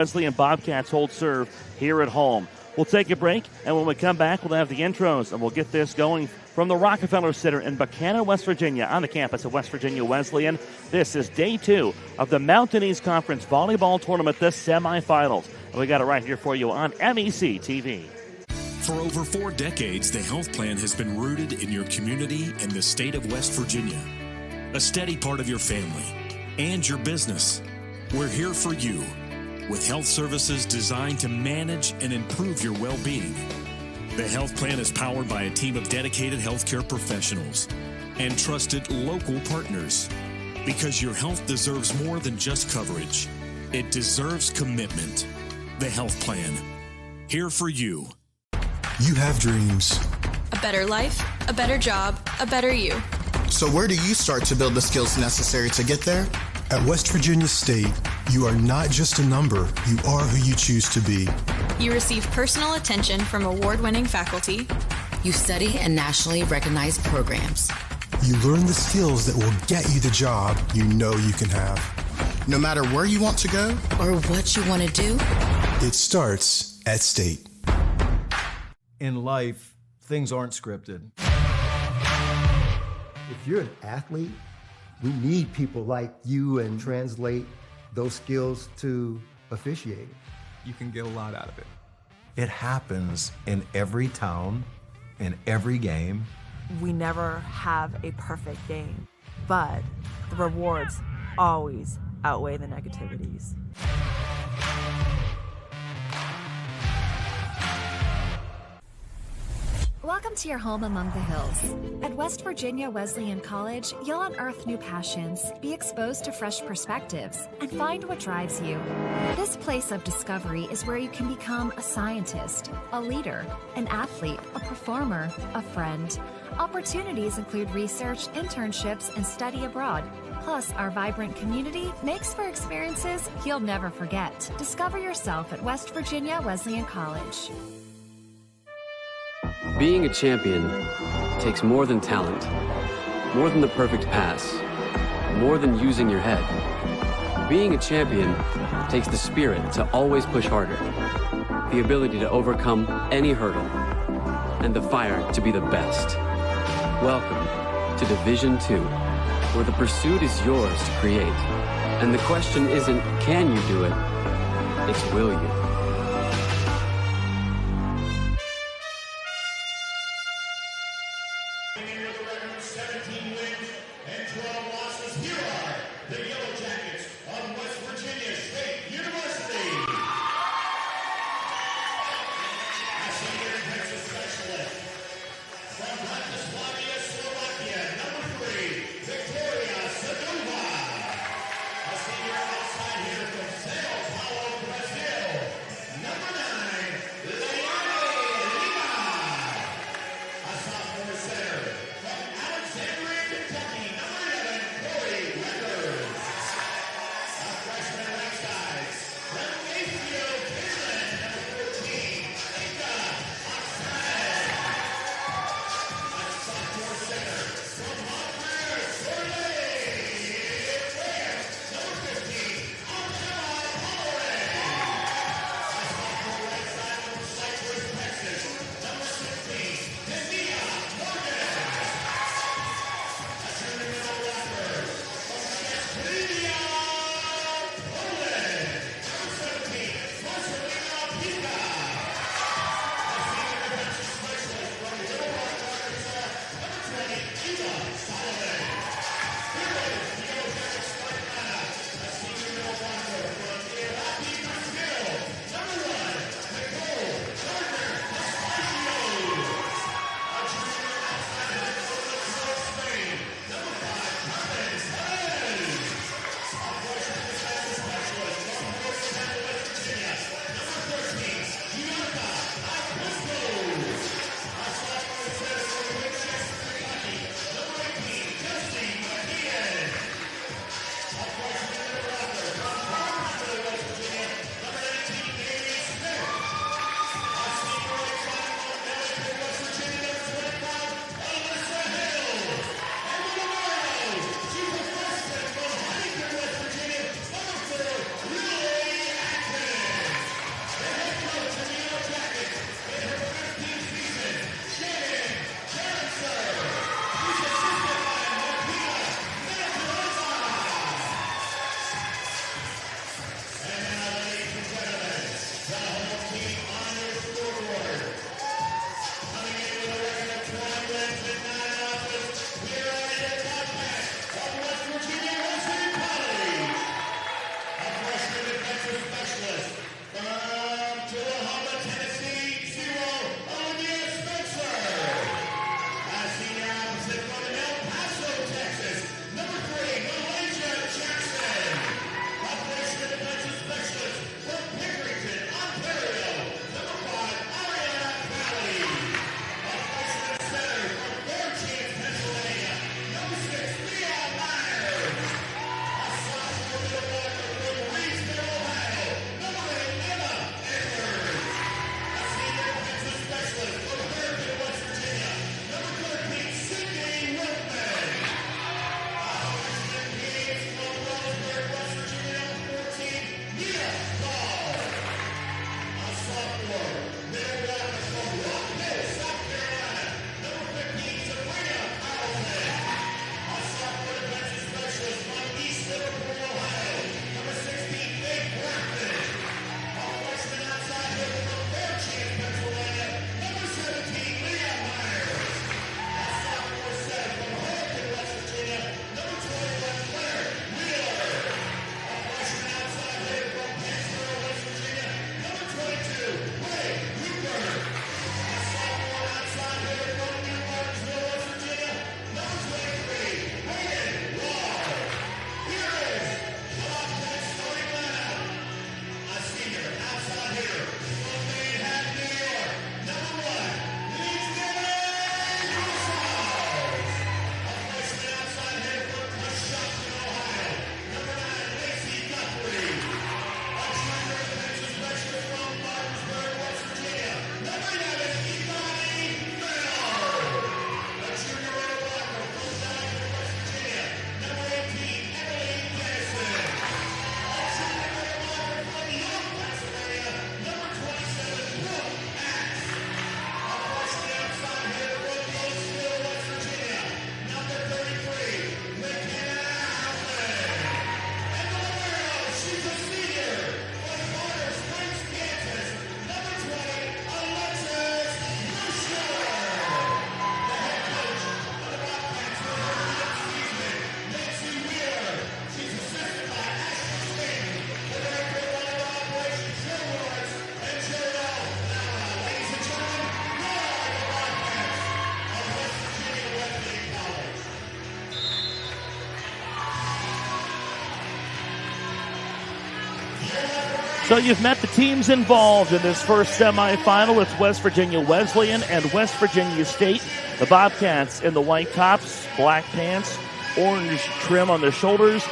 Wesleyan Bobcats hold serve here at home. We'll take a break, and when we come back, we'll have the intros, and we'll get this going from the Rockefeller Center in Buchanan, West Virginia, on the campus of West Virginia Wesleyan. This is day 2 of the Mountain East Conference Volleyball Tournament, the semifinals. And we got it right here for you on MEC TV. For over 4 decades, the health plan has been rooted in your community and the state of West Virginia. A steady part of your family and your business. We're here for you with health services designed to manage and improve your well-being. The health plan is powered by a team of dedicated healthcare professionals and trusted local partners. Because your health deserves more than just coverage. It deserves commitment. The health plan. Here for you. You have dreams. A better life, a better job, a better you. So where do you start to build the skills necessary to get there? At West Virginia State, you are not just a number, you are who you choose to be. You receive personal attention from award-winning faculty. You study in nationally recognized programs. You learn the skills that will get you the job you know you can have. No matter where you want to go or what you want to do, it starts at State. In life, things aren't scripted. If you're an athlete, we need people like you and translate those skills to officiating. You can get a lot out of it. It happens in every town, in every game. We never have a perfect game, but the rewards always outweigh the negativities. Welcome to your home among the hills. At West Virginia Wesleyan College, you'll unearth new passions, be exposed to fresh perspectives, and find what drives you. This place of discovery is where you can become a scientist, a leader, an athlete, a performer, a friend. Opportunities include research, internships, and study abroad. Plus, our vibrant community makes for experiences you'll never forget. Discover yourself at West Virginia Wesleyan College. Being a champion takes more than talent, more than the perfect pass, more than using your head. Being a champion takes the spirit to always push harder, the ability to overcome any hurdle, and the fire to be the best. Welcome to Division II, where the pursuit is yours to create. And the question isn't, can you do it? It's, will you? So you've met the teams involved in this first semifinal. It's West Virginia Wesleyan and West Virginia State. The Bobcats in the white tops, black pants, orange trim on their shoulders,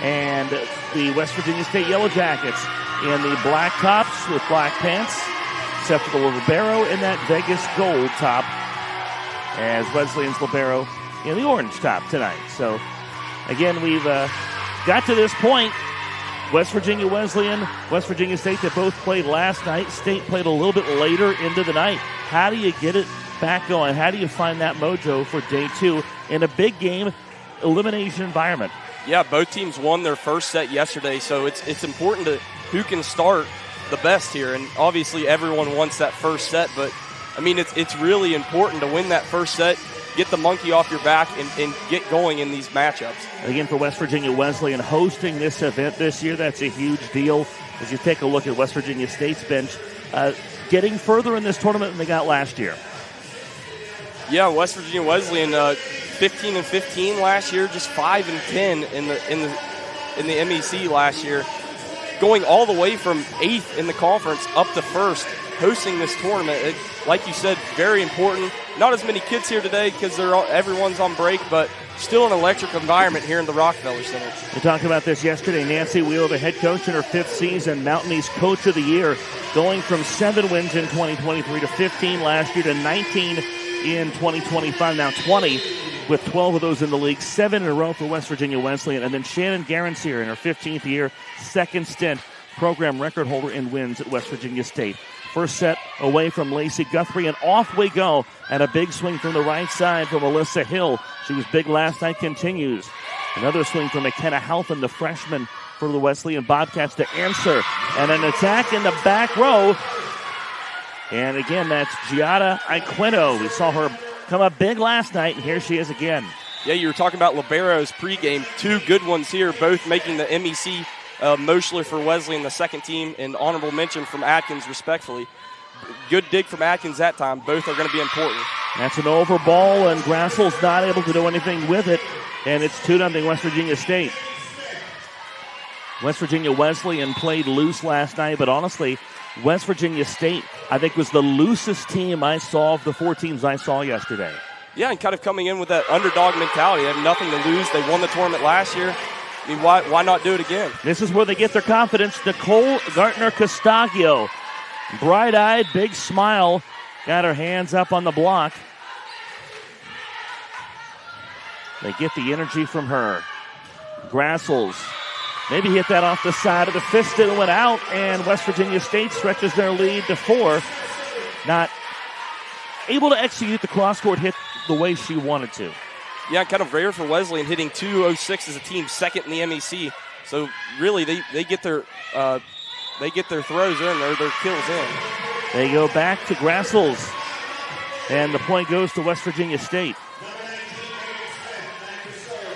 and the West Virginia State Yellow Jackets in the black tops with black pants, except for the libero in that Vegas gold top, as Wesleyan's libero in the orange top tonight. So, again, we've got to this point. West Virginia Wesleyan, West Virginia State, they both played last night. State played a little bit later into the night. How do you get it back going? How do you find that mojo for day two in a big game elimination environment? Yeah, both teams won their first set yesterday, so it's important to who can start the best here. And obviously everyone wants that first set, but, I mean, it's really important to win that first set, get the monkey off your back, and get going in these matchups. Again, for West Virginia Wesleyan hosting this event this year, that's a huge deal. As you take a look at West Virginia State's bench, getting further in this tournament than they got last year. Yeah, West Virginia Wesleyan 15-15 last year, just 5-10 in the MEC last year, going all the way from 8th in the conference up to 1st, hosting this tournament. Like you said, very important. Not as many kids here today because everyone's on break, but still an electric environment here in the Rockefeller Center. We talked about this yesterday. Nancy Wheeler, the head coach in her 5th season, Mountain East Coach of the Year, going from 7 wins in 2023 to 15 last year to 19 in 2025, now 20, with 12 of those in the league, 7 in a row for West Virginia Wesleyan. And then Shannon Garansier in her 15th year, second stint, program record holder in wins at West Virginia State. First set away from Lacey Guthrie, and off we go. And a big swing from the right side from Alyssa Hill. She was big last night, continues. Another swing from McKenna Halpin, the freshman for the Wesleyan Bobcats, to answer. And an attack in the back row. And again, that's Giada Iquino. We saw her come up big last night, and here she is again. Yeah, you were talking about liberos pregame. 2 good ones here, both making the MEC. Moschler for Wesleyan, the second team, and honorable mention from Atkins, respectfully. Good dig from Atkins that time. Both are going to be important. That's an over ball, and Grassel's not able to do anything with it, and it's 2-0 West Virginia State. West Virginia Wesleyan played loose last night, but honestly, West Virginia State, I think, was the loosest team I saw of the 4 teams I saw yesterday. Yeah, and kind of coming in with that underdog mentality. They have nothing to lose. They won the tournament last year. I mean, why not do it again? This is where they get their confidence. Nicole Gartner-Costagio, bright-eyed, big smile, got her hands up on the block. They get the energy from her. Grassels maybe hit that off the side of the fist. It went out, and West Virginia State stretches their lead to 4. Not able to execute the cross-court hit the way she wanted to. Yeah, kind of rare for Wesleyan, hitting 206 as a team, second in the MEC. So really, they get their throws in, their kills in. They go back to Grassels, and the point goes to West Virginia State.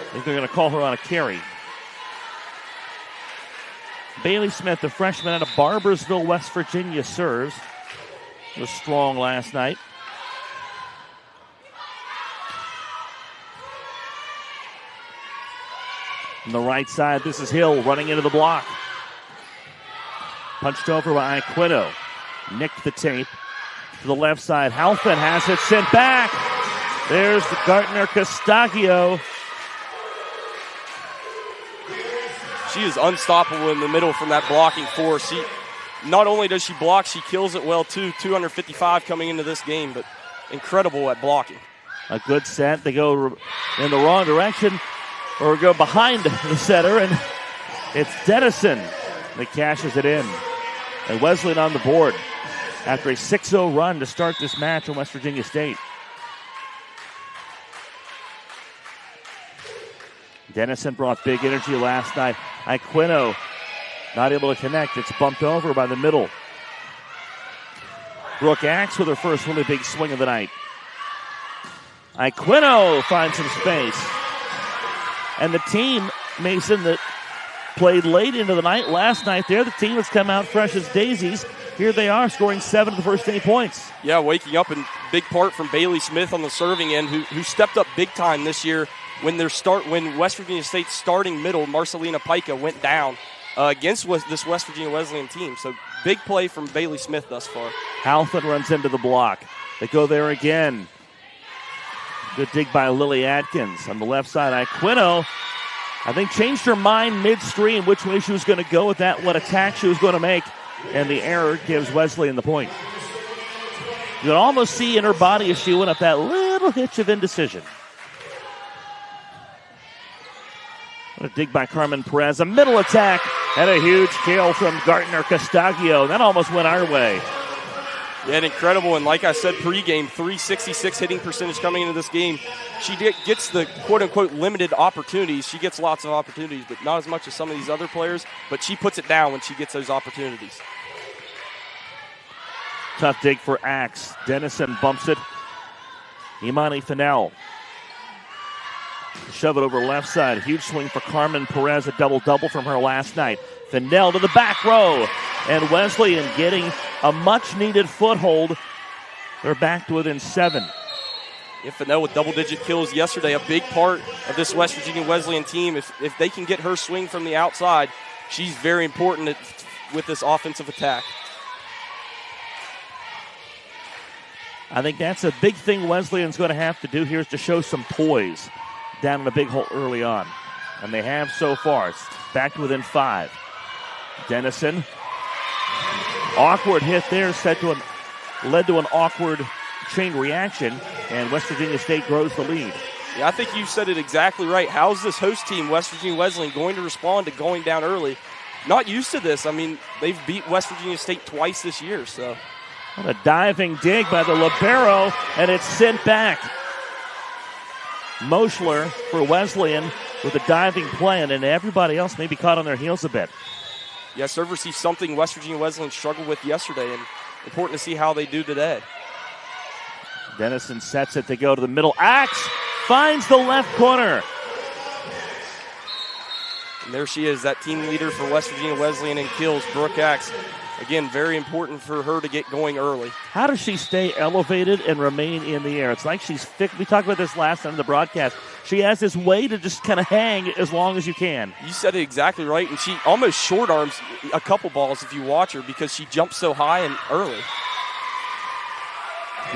I think they're going to call her on a carry. Bailey Smith, the freshman out of Barboursville, West Virginia, serves. Was strong last night. On the right side, this is Hill running into the block. Punched over by Iquino. Nicked the tape to the left side. Halpin has it sent back. There's the Gartner-Costagio. She is unstoppable in the middle from that blocking force. Not only does she block, she kills it well too. 255 coming into this game, but incredible at blocking. A good set. They go in the wrong direction, or go behind the setter, and it's Dennison that cashes it in. And Wesleyan on the board after a 6-0 run to start this match in West Virginia State. Dennison brought big energy last night. Iquino not able to connect. It's bumped over by the middle. Brooke Axe with her first really big swing of the night. Iquino finds some space. And the team, Mason, that played late into the night last night, they're the team that's come out fresh as daisies. Here they are, scoring 7 of the first 8 points. Yeah, waking up in big part from Bailey Smith on the serving end, who stepped up big time this year when West Virginia State's starting middle, Marcelina Pica, went down. against this West Virginia Wesleyan team. So big play from Bailey Smith thus far. Halfin runs into the block. They go there again. Good dig by Lily Atkins. On the left side, Aquino, I think, changed her mind midstream which way she was going to go with that, what attack she was going to make. And the error gives Wesleyan the point. You can almost see in her body as she went up that little hitch of indecision. What a dig by Carmen Perez. A middle attack and a huge kill from Gardner Castagio. That almost went our way. Yeah, and incredible. And like I said pregame, .366 hitting percentage coming into this game. She gets the quote-unquote limited opportunities. She gets lots of opportunities, but not as much as some of these other players. But she puts it down when she gets those opportunities. Tough dig for Axe. Dennison bumps it. Imani Fennell. Shove it over left side. Huge swing for Carmen Perez. A double-double from her last night. Fennell to the back row. And Wesleyan getting a much-needed foothold. They're back to within 7. Yeah, Fennell with double-digit kills yesterday. A big part of this West Virginia Wesleyan team. If they can get her swing from the outside, she's very important with this offensive attack. I think that's a big thing Wesleyan's going to have to do here is to show some poise down in a big hole early on. And they have so far. It's back to within 5. Dennison. Awkward hit there, led to an awkward chain reaction, and West Virginia State grows the lead. Yeah, I think you said it exactly right. How's this host team, West Virginia Wesleyan, going to respond to going down early? Not used to this. I mean, they've beat West Virginia State twice this year, so. What a diving dig by the libero, and it's sent back. Moschler for Wesleyan with a diving play, and everybody else may be caught on their heels a bit. Yeah, serve received something West Virginia Wesleyan struggled with yesterday, and important to see how they do today. Dennison sets it to go to the middle. Axe finds the left corner. And there she is, that team leader for West Virginia Wesleyan in kills, Brooke Axe. Again, very important for her to get going early. How does she stay elevated and remain in the air? It's like she's we talked about this last time in the broadcast. She has this way to just kind of hang as long as you can. You said it exactly right, and she almost short arms a couple balls if you watch her because she jumps so high and early.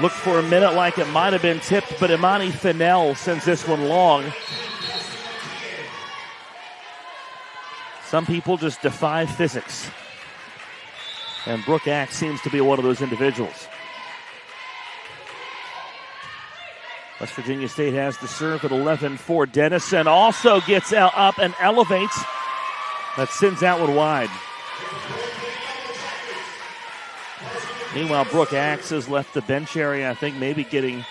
Looked for a minute like it might have been tipped, but Imani Fennell sends this one long. Some people just defy physics. And Brooke Axe seems to be one of those individuals. West Virginia State has the serve at 11-4. Dennison also gets up and elevates. That sends that one wide. Meanwhile, Brooke Axe has left the bench area, I think maybe getting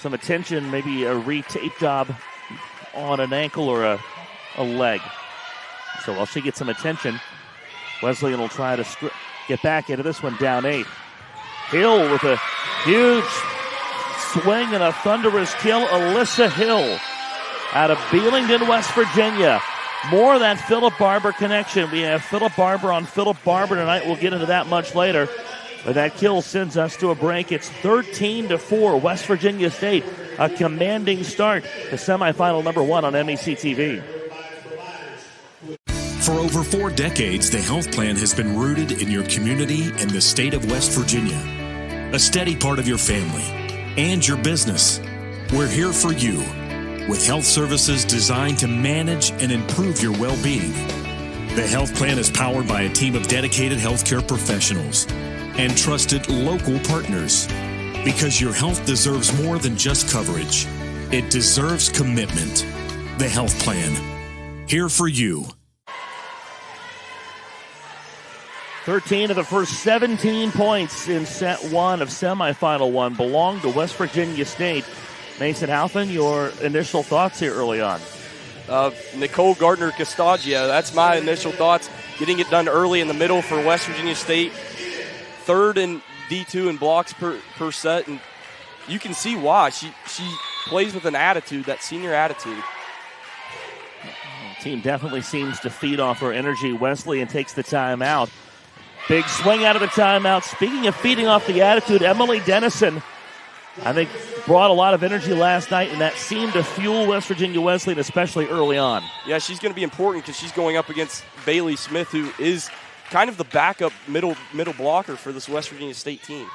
some attention, maybe a re-tape job on an ankle or a leg. So while she gets some attention, Wesleyan will try to get back into this one, down 8. Hill with a huge swing and a thunderous kill. Alyssa Hill out of Belington, West Virginia. More of that Philip Barber connection. We have Philip Barber on Philip Barber tonight. We'll get into that much later. But that kill sends us to a break. It's 13-4, West Virginia State. A commanding start to semifinal number 1 on MEC TV. For over 4 decades, the health plan has been rooted in your community and the state of West Virginia. A steady part of your family and your business. We're here for you with health services designed to manage and improve your well-being. The health plan is powered by a team of dedicated healthcare professionals and trusted local partners. Because your health deserves more than just coverage. It deserves commitment. The health plan. Here for you. 13 of the first 17 points in set 1 of semifinal 1 belong to West Virginia State. Mason Halfin, your initial thoughts here early on? Nicole Gardner Castagio, that's my initial thoughts. Getting it done early in the middle for West Virginia State. 3rd in D2 in blocks per set, and you can see why. She plays with an attitude, that senior attitude. The team definitely seems to feed off her energy. Wesleyan takes the timeout. Big swing out of the timeout. Speaking of feeding off the attitude, Emily Dennison I think brought a lot of energy last night, and that seemed to fuel West Virginia Wesleyan, especially early on. Yeah, she's going to be important because she's going up against Bailey Smith, who is kind of the backup middle blocker for this West Virginia State team.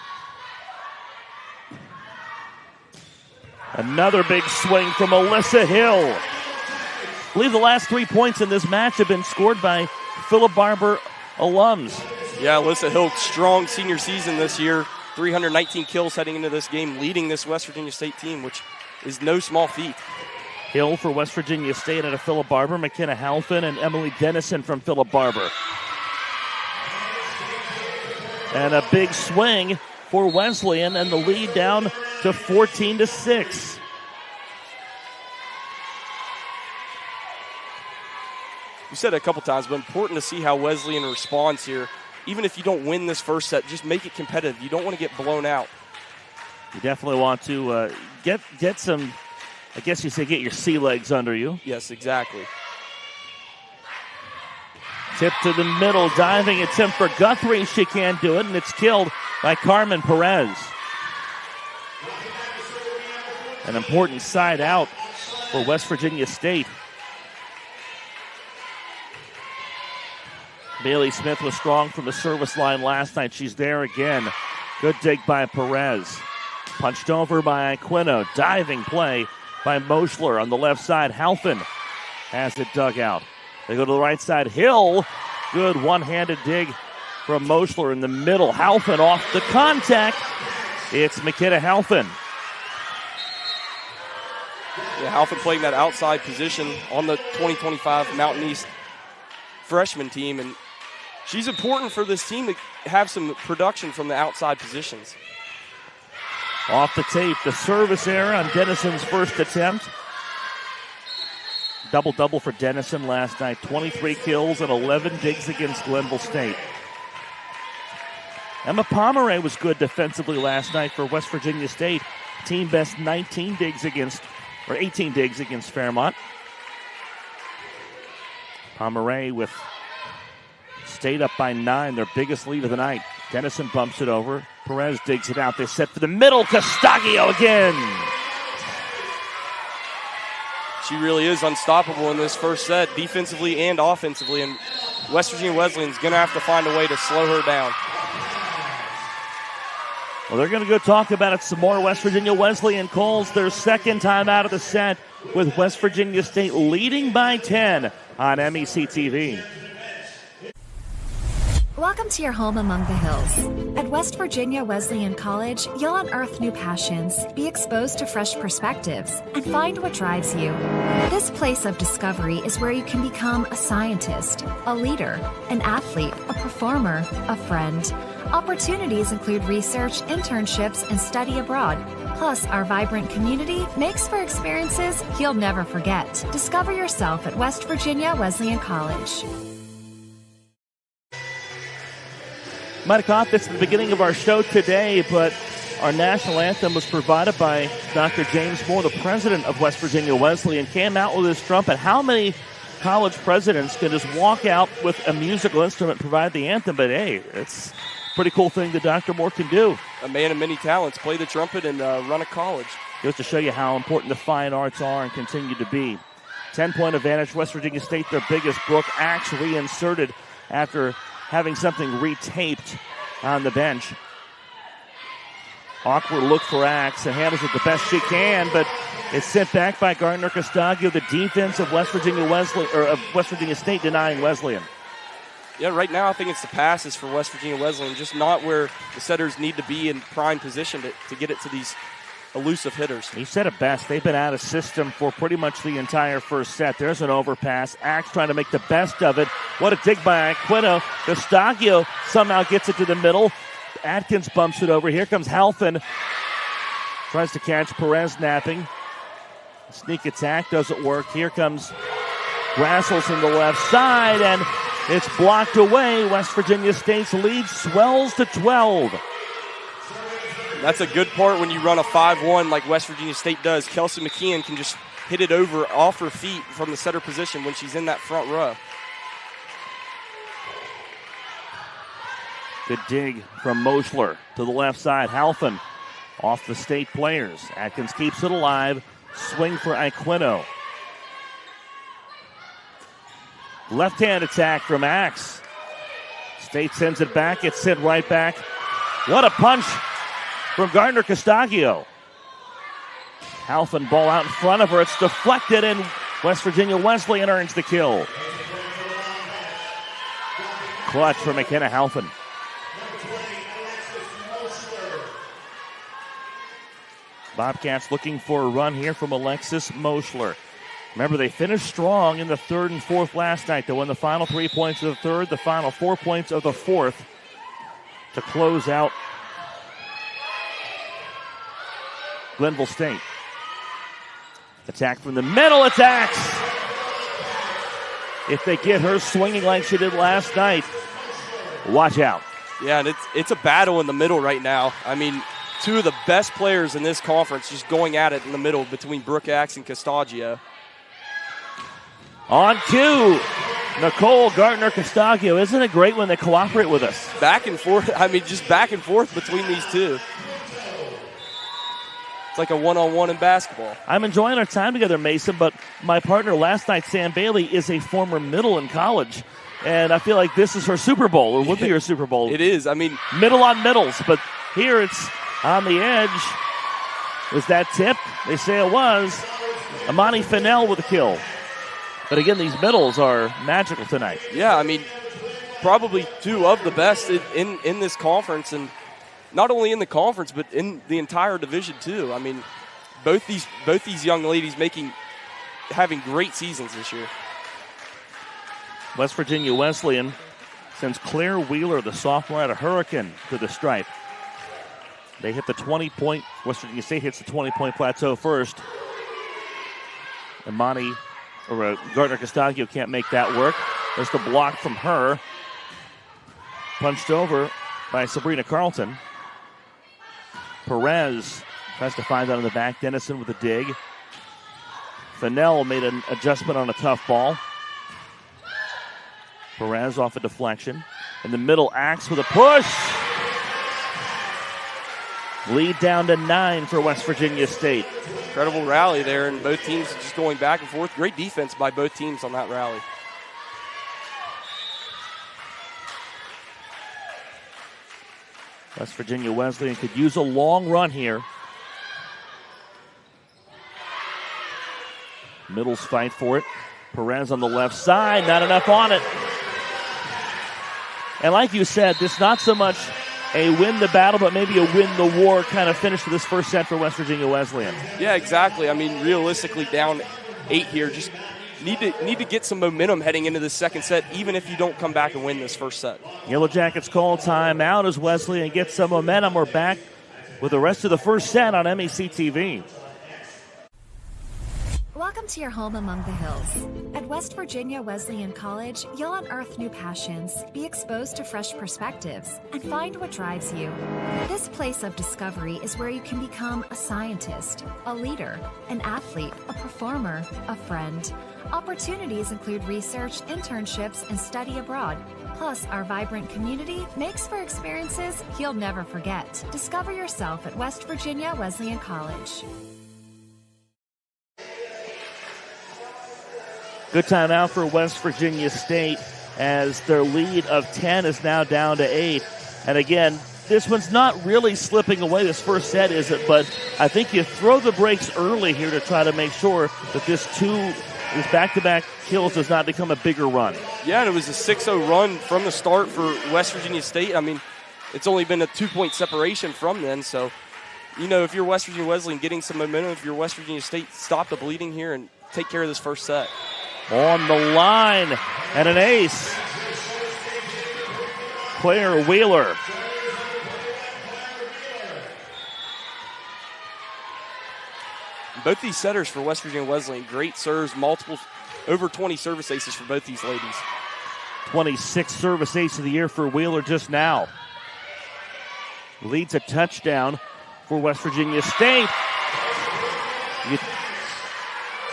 Another big swing from Alyssa Hill. I believe the last 3 points in this match have been scored by Philip Barber alums. Yeah, Alyssa Hill, strong senior season this year. 319 kills heading into this game, leading this West Virginia State team, which is no small feat. Hill for West Virginia State out of Philip Barber, McKenna Halfin, and Emily Dennison from Philip Barber. And a big swing for Wesleyan, and the lead down to 14-6. You said it a couple times, but important to see how Wesleyan responds here. Even if you don't win this first set, just make it competitive. You don't want to get blown out. You definitely want to get some, I guess you say, get your sea legs under you. Yes, exactly. Tip to the middle, diving attempt for Guthrie. She can't do it, and it's killed by Carmen Perez. An important side out for West Virginia State. Bailey Smith was strong from the service line last night. She's there again. Good dig by Perez. Punched over by Aquino. Diving play by Moschler on the left side. Halfin has it dug out. They go to the right side. Hill. Good one-handed dig from Moschler in the middle. Halfin off the contact. It's McKenna Halfin. Yeah, Halfin playing that outside position on the 2025 Mountain East freshman team, and she's important for this team to have some production from the outside positions. Off the tape, the service error on Dennison's first attempt. Double-double for Dennison last night. 23 kills and 11 digs against Glenville State. Emma Pomeroy was good defensively last night for West Virginia State. Team best 18 digs against Fairmont. Pomeroy with State up by 9, their biggest lead of the night. Dennison bumps it over. Perez digs it out. They set for the middle. Castagio again. She really is unstoppable in this first set, defensively and offensively, and West Virginia Wesleyan's going to have to find a way to slow her down. Well, they're going to go talk about it some more. West Virginia Wesleyan calls their second time out of the set with West Virginia State leading by 10 on MEC TV. Welcome to your home among the hills. At West Virginia Wesleyan College, you'll unearth new passions, be exposed to fresh perspectives, and find what drives you. This place of discovery is where you can become a scientist, a leader, an athlete, a performer, a friend. Opportunities include research, internships, and study abroad. Plus, our vibrant community makes for experiences you'll never forget. Discover yourself at West Virginia Wesleyan College. Might have caught this at the beginning of our show today, but our national anthem was provided by Dr. James Moore, the president of West Virginia Wesleyan, came out with his trumpet. How many college presidents can just walk out with a musical instrument, provide the anthem? But hey, it's a pretty cool thing that Dr. Moore can do. A man of many talents, play the trumpet and run a college. Just to show you how important the fine arts are and continue to be. 10-point advantage, West Virginia State, their biggest. Brooke Axe reinserted after having something retaped on the bench. Awkward look for Axe and handles it the best she can, but it's sent back by Gardner Castagio. The defense of West Virginia State denying Wesleyan. Yeah, right now I think it's the passes for West Virginia Wesleyan, just not where the setters need to be in prime position to get it to these elusive hitters. He said it best. They've been out of system for pretty much the entire first set. There's an overpass. Axe trying to make the best of it. What a dig by Aquino. Castagio somehow gets it to the middle. Atkins bumps it over. Here comes Halfin. Tries to catch Perez napping. Sneak attack doesn't work. Here comes Grassels from the left side, and it's blocked away. West Virginia State's lead swells to 12. That's a good part when you run a 5-1 like West Virginia State does. Kelsey McKeon can just hit it over off her feet from the setter position when she's in that front row. Good dig from Moschler to the left side. Halfin off the State players. Atkins keeps it alive. Swing for Aquino. Left-hand attack from Axe. State sends it back. It's sent right back. What a punch from Gardner Castagio. Halfin ball out in front of her. It's deflected, and West Virginia Wesleyan earns the kill. Clutch for McKenna Halfin. Bobcats looking for a run here from Alexis Moschler. Remember, they finished strong in the third and fourth last night. They won the final 3 points of the third, the final 4 points of the fourth to close out Glenville State. Attack from the middle, attacks! If they get her swinging like she did last night, watch out. Yeah, and it's a battle in the middle right now. I mean, two of the best players in this conference just going at it in the middle between Brooke Axe and Castagio. On cue, Nicole Gardner Castagio. Isn't it great when they cooperate with us? Back and forth. I mean, just back and forth between these two. It's like a one-on-one in basketball. I'm enjoying our time together, Mason, but my partner last night, Sam Bailey, is a former middle in college. And I feel like this is her Super Bowl, or would be her Super Bowl. It is. I mean, middle on middles, but here it's on the edge. Was that tip? They say it was. Amani Fennell with a kill. But again, these middles are magical tonight. Yeah, I mean, probably two of the best in this conference, and not only in the conference, but in the entire division too. I mean, both these young ladies having great seasons this year. West Virginia Wesleyan sends Claire Wheeler, the sophomore out of Hurricane, to the stripe. They hit the 20-point. West Virginia State hits the 20-point plateau first. Gardner Castagio can't make that work. There's the block from her. Punched over by Sabrina Carlton. Perez tries to find out in the back. Dennison with a dig. Fennell made an adjustment on a tough ball. Perez off a deflection. In the middle, Axe with a push. Lead down to 9 for West Virginia State. Incredible rally there, and both teams just going back and forth. Great defense by both teams on that rally. West Virginia Wesleyan could use a long run here. Middles fight for it. Perez on the left side, not enough on it. And like you said, this not so much a win the battle, but maybe a win the war kind of finish to this first set for West Virginia Wesleyan. Yeah, exactly. I mean, realistically, down 8 here, just need to get some momentum heading into this second set, even if you don't come back and win this first set. Yellow Jackets call timeout as Wesleyan gets some momentum. We're back with the rest of the first set on MEC TV. Welcome to your home among the hills. At West Virginia Wesleyan College, you'll unearth new passions, be exposed to fresh perspectives, and find what drives you. This place of discovery is where you can become a scientist, a leader, an athlete, a performer, a friend. Opportunities include research, internships, and study abroad. Plus, our vibrant community makes for experiences you'll never forget. Discover yourself at West Virginia Wesleyan College. Good timeout for West Virginia State as their lead of 10 is now down to 8. And again, this one's not really slipping away. This first set isn't, but I think you throw the brakes early here to try to make sure that this back-to-back kills does not become a bigger run. Yeah, and it was a 6-0 run from the start for West Virginia State. I mean, it's only been a 2-point separation from then, so, you know, if you're West Virginia Wesleyan getting some momentum, if you're West Virginia State, stop the bleeding here and take care of this first set. On the line, and an ace. Claire Wheeler. Both these setters for West Virginia Wesleyan, great serves, over 20 service aces for both these ladies. 26th service ace of the year for Wheeler just now. Leads a touchdown for West Virginia State. You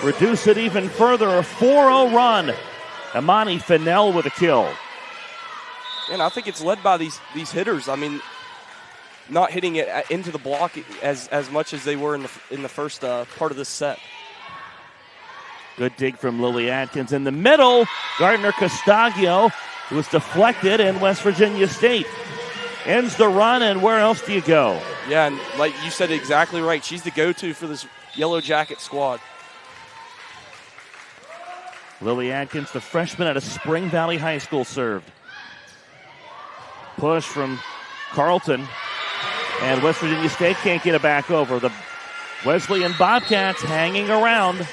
reduce it even further, a 4-0 run. Amani Fennell with a kill. And I think it's led by these hitters. I mean, not hitting it into the block as much as they were in the first part of this set. Good dig from Lily Atkins in the middle. Gardner Costagio, who was deflected, and West Virginia State ends the run, and where else do you go? Yeah, and like you said exactly right. She's the go-to for this Yellow Jacket squad. Lily Atkins, the freshman out of Spring Valley High School, served. Push from Carlton, and West Virginia State can't get it back over. The Wesleyan Bobcats hanging around.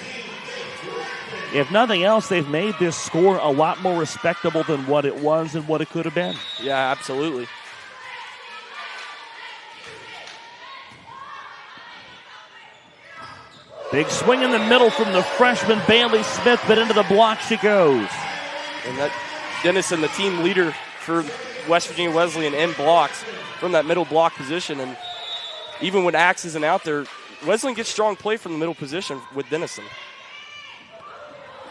If nothing else, they've made this score a lot more respectable than what it was and what it could have been. Yeah, absolutely. Big swing in the middle from the freshman Bailey Smith, but into the block she goes. And that Dennison, the team leader for West Virginia Wesleyan in blocks from that middle block position. And even when Axe isn't out there, Wesleyan gets strong play from the middle position with Dennison.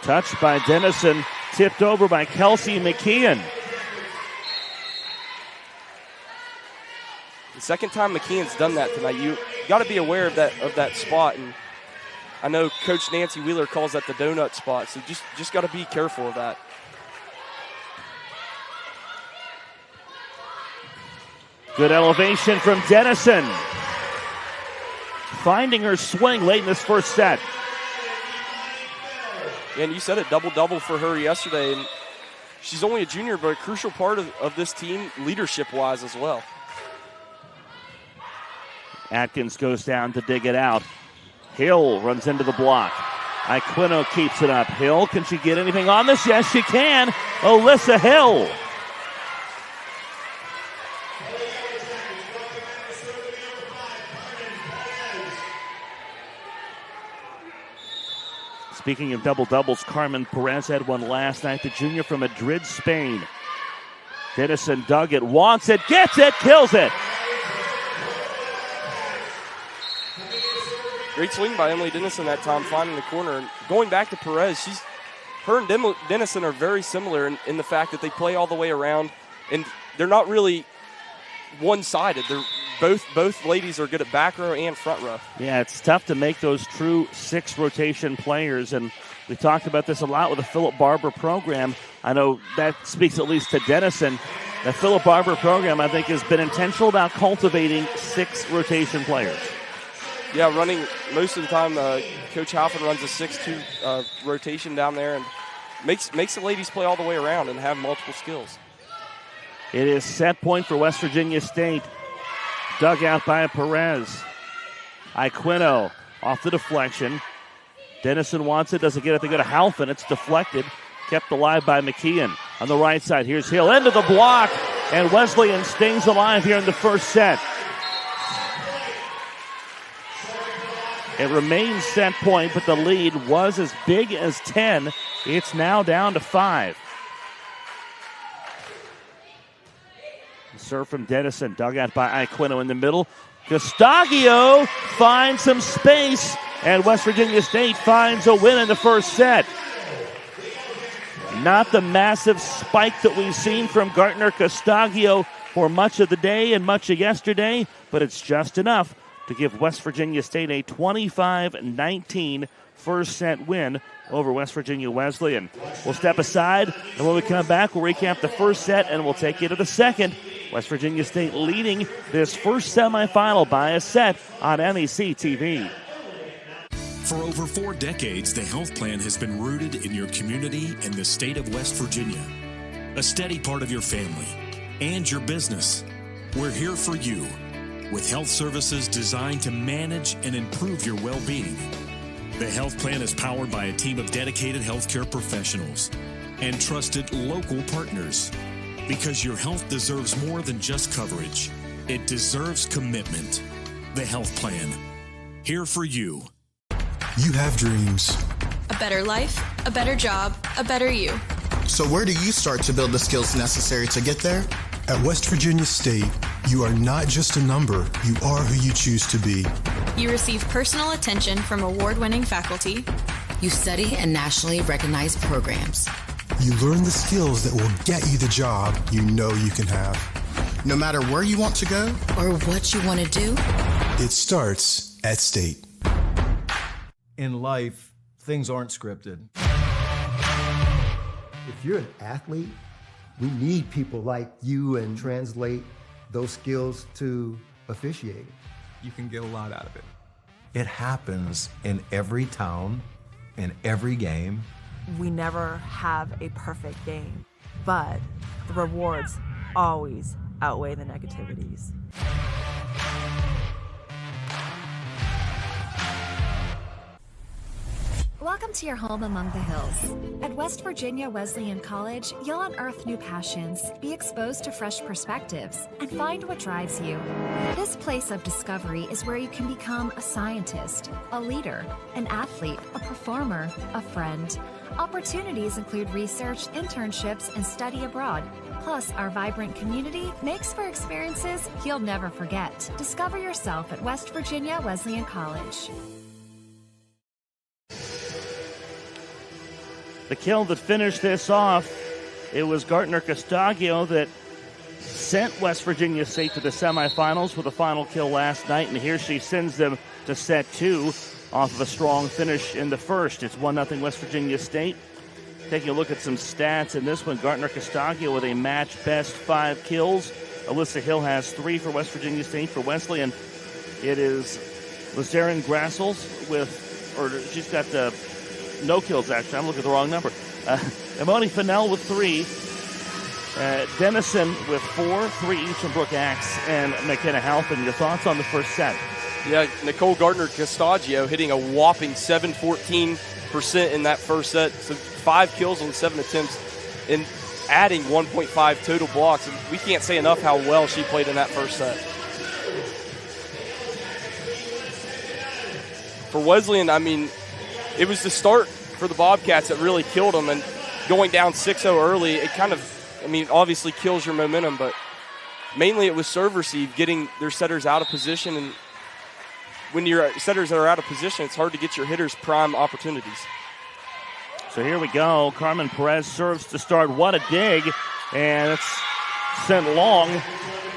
Touched by Dennison, tipped over by Kelsey McKeon. The second time McKeon's done that tonight. You got to be aware of that spot. And I know Coach Nancy Wheeler calls that the donut spot, so just got to be careful of that. Good elevation from Dennison. Finding her swing late in this first set. And you said it, double-double for her yesterday. And she's only a junior, but a crucial part of this team leadership-wise as well. Atkins goes down to dig it out. Hill runs into the block. Iquino keeps it up. Hill, can she get anything on this? Yes, she can. Alyssa Hill. Speaking of double-doubles, Carmen Perez had one last night, the junior from Madrid, Spain. Dennison dug it, wants it, gets it, kills it. Great swing by Emily Dennison that time, finding the corner. And going back to Perez, her and Dennison are very similar in the fact that they play all the way around, and they're not really one-sided. They're both ladies are good at back row and front row. Yeah, it's tough to make those true six rotation players, and we talked about this a lot with the Philip Barber program. I know that speaks at least to Dennison. The Philip Barber program, I think, has been intentional about cultivating six rotation players. Yeah, running most of the time, Coach Halfin runs a 6-2 rotation down there and makes the ladies play all the way around and have multiple skills. It is set point for West Virginia State. Dug out by Perez. Iquino off the deflection. Dennison wants it, doesn't get it. They go to Halfin. It's deflected. Kept alive by McKeon. On the right side, here's Hill into the block. And Wesleyan stings alive here in the first set. It remains set point, but the lead was as big as 10. It's now down to 5. Serve from Dennison, dug out by Iquino in the middle. Costagio finds some space, and West Virginia State finds a win in the first set. Not the massive spike that we've seen from Gardner Costagio for much of the day and much of yesterday, but it's just enough to give West Virginia State a 25-19 first set win over West Virginia Wesleyan. We'll step aside, and when we come back, we'll recap the first set, and we'll take you to the second. West Virginia State leading this first semifinal by a set on MEC TV. For over 4 decades, the health plan has been rooted in your community and the state of West Virginia. A steady part of your family and your business. We're here for you with health services designed to manage and improve your well-being. The health plan is powered by a team of dedicated healthcare professionals and trusted local partners. Because your health deserves more than just coverage. It deserves commitment. The health plan. Here for you. You have dreams. A better life, a better job, a better you. So where do you start to build the skills necessary to get there? At West Virginia State, you are not just a number, you are who you choose to be. You receive personal attention from award-winning faculty. You study in nationally recognized programs. You learn the skills that will get you the job you know you can have. No matter where you want to go or what you want to do, it starts at State. In life, things aren't scripted. If you're an athlete, we need people like you and translate those skills to officiating. You can get a lot out of it. It happens in every town, in every game. We never have a perfect game, but the rewards always outweigh the negativities. Welcome to your home among the hills. At West Virginia Wesleyan College, you'll unearth new passions, be exposed to fresh perspectives, and find what drives you. This place of discovery is where you can become a scientist, a leader, an athlete, a performer, a friend. Opportunities include research, internships, and study abroad. Plus, our vibrant community makes for experiences you'll never forget. Discover yourself at West Virginia Wesleyan College. The kill that finished this off, it was Gartner Castagio that sent West Virginia State to the semifinals with a final kill last night, and here she sends them to set 2 off of a strong finish in the first. It's 1-0 West Virginia State. Taking a look at some stats in this one, Gartner Castagio with a match best 5 kills. Alyssa Hill has 3 for West Virginia State. For Wesleyan, it is Lazaren Grassels she's got no kills, actually. I'm looking at the wrong number. Emoni Fennell with 3. Dennison with 4, 3 each from Brooke Axe and McKenna Halpin. Your thoughts on the first set? Yeah, Nicole Gardner-Castagio hitting a whopping 714% in that first set. So 5 kills on 7 attempts and adding 1.5 total blocks. And we can't say enough how well she played in that first set. For Wesleyan, I mean, it was the start for the Bobcats that really killed them, and going down 6-0 early, it kind of, obviously kills your momentum, but mainly it was serve receive, getting their setters out of position, and when your setters are out of position, it's hard to get your hitters prime opportunities. So here we go. Carmen Perez serves to start. What a dig, and it's sent long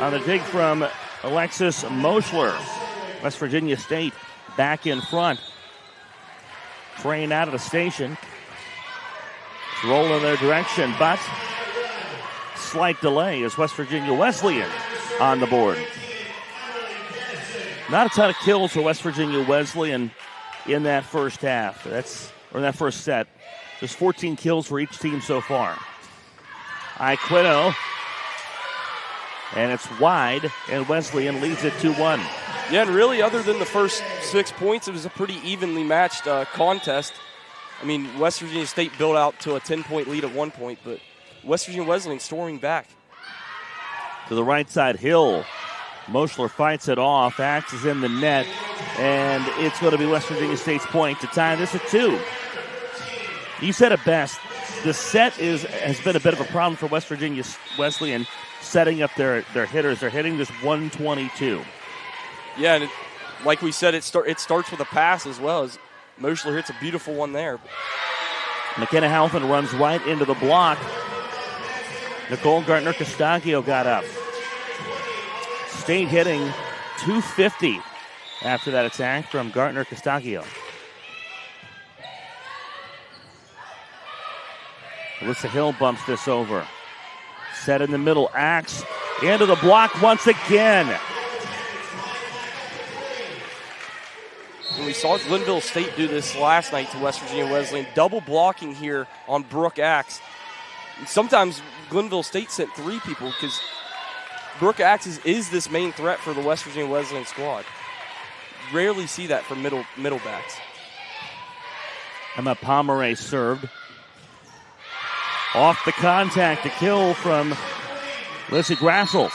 on the dig from Alexis Moschler. West Virginia State back in front. Train out of the station. It's rolling their direction, but slight delay as West Virginia Wesleyan on the board. Not a ton of kills for West Virginia Wesleyan in that first half. In that first set. There's 14 kills for each team so far. Iquino. And it's wide, and Wesleyan leads it 2-1. Yeah, and really, other than the first 6 points, it was a pretty evenly matched contest. West Virginia State built out to a 10-point lead at one point, but West Virginia Wesleyan storming back. To the right side, Hill. Moschler fights it off. Axe is in the net, and it's going to be West Virginia State's point to tie this at 2. You said it best. The set has been a bit of a problem for West Virginia Wesleyan setting up their hitters. They're hitting this 122. Yeah, and like we said, it starts with a pass as well, as Moschler hits a beautiful one there. McKenna Halpin runs right into the block. Nicole Gardner-Castagio got up. State hitting 250 after that attack from Gardner-Castagio. Alyssa Hill bumps this over. Set in the middle. Axe into the block once again. And we saw Glenville State do this last night to West Virginia Wesleyan. Double blocking here on Brooke Axe. And sometimes Glenville State sent 3 people because Brooke Axe is this main threat for the West Virginia Wesleyan squad. Rarely see that from middle backs. Emma Pomeray served. Off the contact, a kill from Lissy Grassels.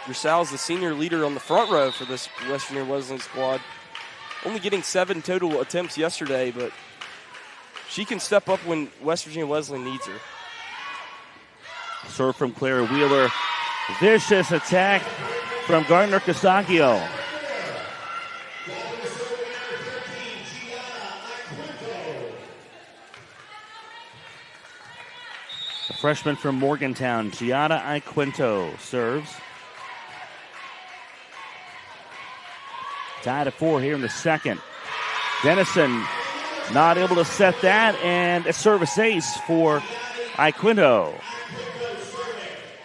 Grassal's the senior leader on the front row for this West Virginia Wesleyan squad. Only getting 7 total attempts yesterday, but she can step up when West Virginia Wesleyan needs her. Serve from Claire Wheeler. Vicious attack from Gardner-Castagio. The freshman from Morgantown, Giada Iquinto, serves. Tied at 4 here in the second. Dennison not able to set that, and a service ace for Iquinto.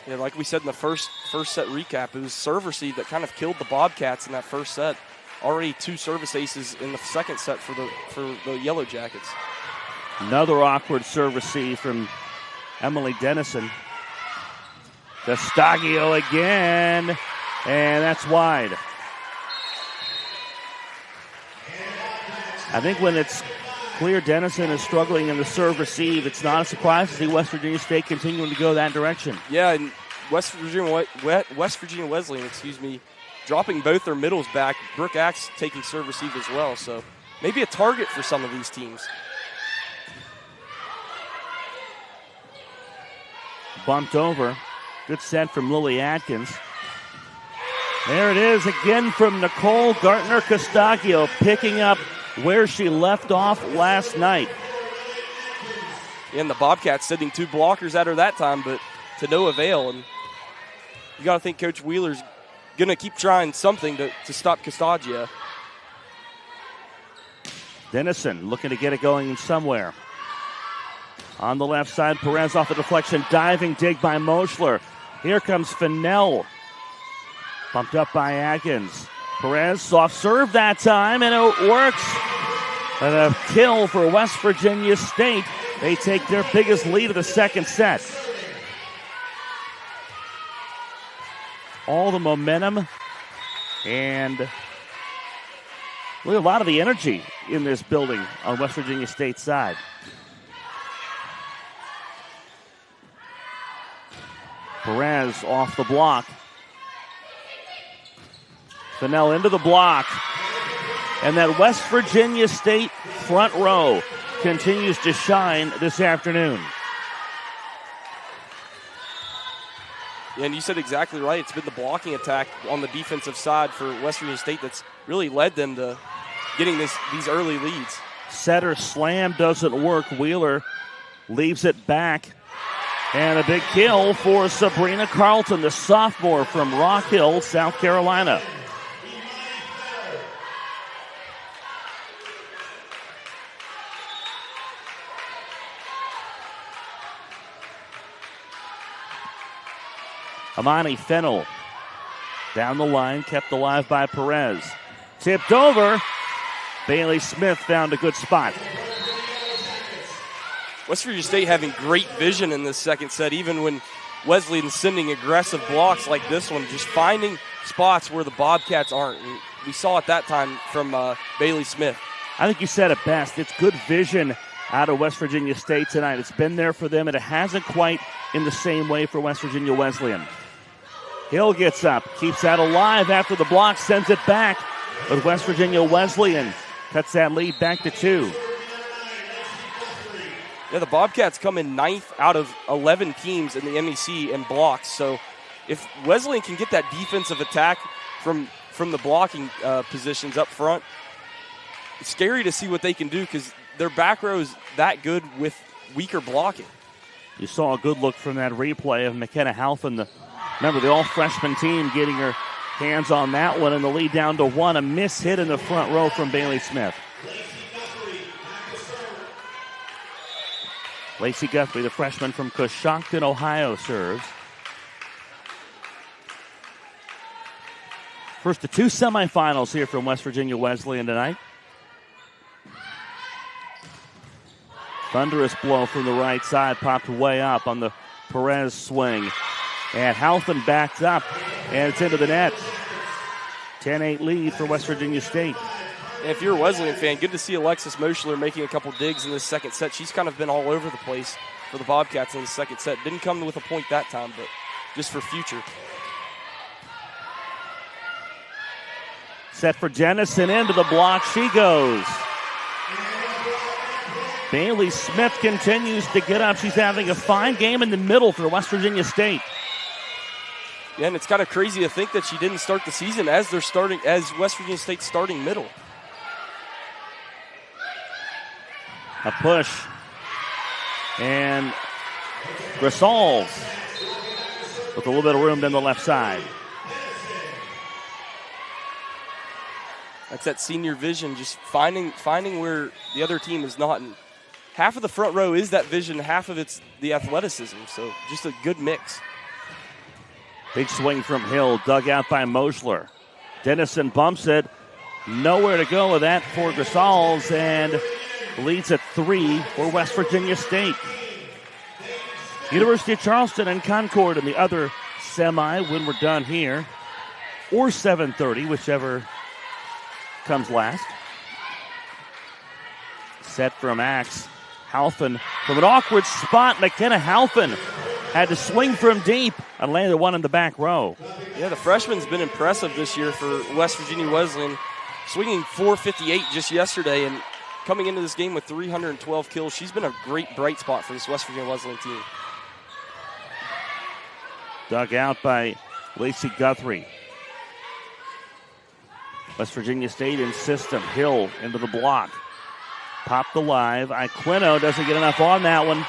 Yeah, like we said in the first set recap, it was serve receive that kind of killed the Bobcats in that first set. Already 2 service aces in the second set for the Yellow Jackets. Another awkward serve receive from Emily Dennison. Castagio again, and that's wide. I think when it's clear Dennison is struggling in the serve receive, it's not a surprise to see West Virginia State continuing to go that direction. Yeah, and West Virginia Wesleyan, dropping both their middles back. Brooke Axe taking serve receive as well, so maybe a target for some of these teams. Bumped over. Good set from Lily Atkins. There it is again from Nicole Gartner-Castagio, picking up where she left off last night. And the Bobcats sending 2 blockers at her that time, but to no avail. And you got to think Coach Wheeler's going to keep trying something to stop Castagio. Dennison looking to get it going somewhere. On the left side, Perez off the deflection, diving dig by Moschler. Here comes Fennell. Bumped up by Atkins. Perez, soft serve that time, and it works. And a kill for West Virginia State. They take their biggest lead of the second set. All the momentum and really a lot of the energy in this building on West Virginia State's side. Perez off the block. Fennell into the block. And that West Virginia State front row continues to shine this afternoon. Yeah, and you said exactly right. It's been the blocking attack on the defensive side for West Virginia State that's really led them to getting these early leads. Setter slam doesn't work. Wheeler leaves it back. And a big kill for Sabrina Carlton, the sophomore from Rock Hill, South Carolina. Amani Fennell down the line, kept alive by Perez. Tipped over. Bailey Smith found a good spot. West Virginia State having great vision in this second set, even when Wesleyan's sending aggressive blocks like this one, just finding spots where the Bobcats aren't. And we saw it that time from Bailey Smith. I think you said it best. It's good vision out of West Virginia State tonight. It's been there for them, and it hasn't quite in the same way for West Virginia Wesleyan. Hill gets up, keeps that alive after the block, sends it back. But West Virginia Wesleyan cuts that lead back to 2. Yeah, the Bobcats come in 9th out of 11 teams in the MEC in blocks. So if Wesleyan can get that defensive attack from the blocking positions up front, it's scary to see what they can do because their back row is that good with weaker blocking. You saw a good look from that replay of McKenna Halfin, remember the all-freshman team getting her hands on that one, and the lead down to 1. A miss hit in the front row from Bailey Smith. Lacey Guthrie, the freshman from Coshocton, Ohio, serves. First of 2 semifinals here from West Virginia Wesleyan tonight. Thunderous blow from the right side, popped way up on the Perez swing. And Halfin backs up, and it's into the net. 10-8 lead for West Virginia State. And if you're a Wesleyan fan, good to see Alexis Moschler making a couple digs in this second set. She's kind of been all over the place for the Bobcats in the second set. Didn't come with a point that time, but just for future. Set for Jennison, into the block she goes. Bailey Smith continues to get up. She's having a fine game in the middle for West Virginia State. Yeah, and it's kind of crazy to think that she didn't start the season as West Virginia State's starting middle. A push. And Grisals with a little bit of room down the left side. That's that senior vision, just finding where the other team is not. And half of the front row is that vision, half of it's the athleticism. So just a good mix. Big swing from Hill, dug out by Moschler. Dennison bumps it. Nowhere to go with that for Grisals, and leads at 3 for West Virginia State. University of Charleston and Concord in the other semi when we're done here. Or 7:30, whichever comes last. Set from Axe. Halfin from an awkward spot. McKenna Halfin had to swing from deep and landed one in the back row. Yeah, the freshman's been impressive this year for West Virginia Wesleyan. Swinging .458 just yesterday and coming into this game with 312 kills. She's been a great bright spot for this West Virginia Wesleyan team. Dug out by Lacey Guthrie. West Virginia State in system. Hill into the block. Popped alive. Iquino doesn't get enough on that one.